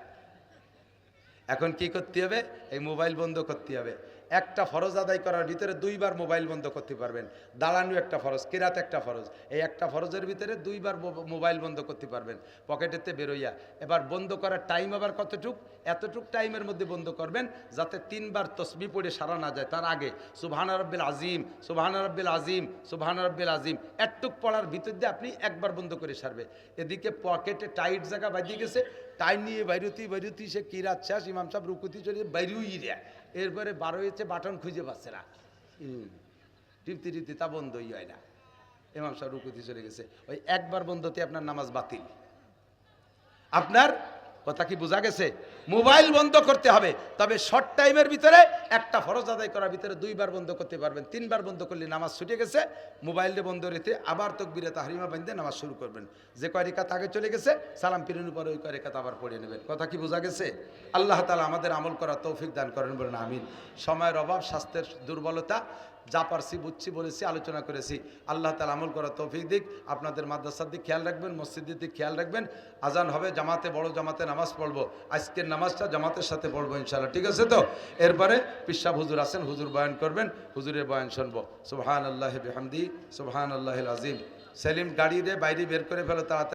এখন কি করতে হবে? এই মোবাইল বন্ধ করতে হবে। একটা ফরজ আদায় করার ভিতরে 2 বার মোবাইল বন্ধ করতে পারবেন। দাঁড়ানো একটা ফরজ, কেরাত একটা ফরজ, এই একটা ফরজের ভিতরে 2 বার মোবাইল বন্ধ করতে পারবেন পকেটেতে বেরোইয়া। এবার বন্ধ করার টাইম আবার কতটুক? এতটুক টাইমের মধ্যে বন্ধ করবেন যাতে 3 বার তসবিহ পড়ে সারা না যায়। তার আগে সুবহানা রাব্বিল আজিম, সুবহানা রাব্বিল আজিম, সুবহানা রাব্বিল আজিম একটুক পড়ার ভিতর দিয়ে আপনি একবার বন্ধ করে সারবে। এদিকে পকেটে টাইট জায়গা বাজিয়ে গেছে, টাইম নিয়ে বাইরুতি সে কিরাত শেষ, ইমাম সাহেব রুকুতি চলে বাইরেই রে, এরপরে 12 হয়েছে বাটন খুঁজে পাচ্ছে না, টিপতে তা বন্ধই হয় না, ইমাম সাহেব রুকুতি চলে গেছে। ওই একবার বন্ধতে আপনার নামাজ বাতিল। আপনার কথা কি বোঝা গেছে? মোবাইল বন্ধ করতে হবে, তবে শর্ট টাইমের ভিতরে একটা ফরজ আদায় করার ভিতরে 2 বার বন্ধ করতে পারবেন। 3 বার বন্ধ করলে নামাজ ছুটে গেছে। মোবাইলে বন্ধ রেখে আবার তাকবীরে তাহরিমা বাঁধতে নামাজ শুরু করবেন। যে কয় রিকাত আগে চলে গেছে সালাম ফিরানোর পরে ওই কয় রিকাত আবার পড়ে নেবেন। কথা কি বোঝা গেছে? আল্লাহ তাআলা আমাদের আমল করার তৌফিক দান করেন, বলেন আমিন। সময়ের অভাব, স্বাস্থ্যের দুর্বলতা, যা পারছি বুঝছি বলেছি, আলোচনা করেছি। আল্লাহ তাআলা আমল করার তৌফিক দিক। আপনাদের মাদ্রাসার দিক খেয়াল রাখবেন, মসজিদের দিক খেয়াল রাখবেন। আজান হবে, জামাতে, বড় জামাতে নামাজ পড়বো। আজকের নামাজটা জামাতের সাথে পড়বো ইনশাআল্লাহ, ঠিক আছে তো? এরপরে পিসাব হুজুর আছেন, হুজুর বয়ান করবেন, হুজুরের বয়ান শুনবো। সুবহানাল্লাহি বিহামদি, সুবহানাল্লাহিল আযীম। সেলিম গাড়ি রে বাইরে বের করে ফেলো তাড়াতাড়ি।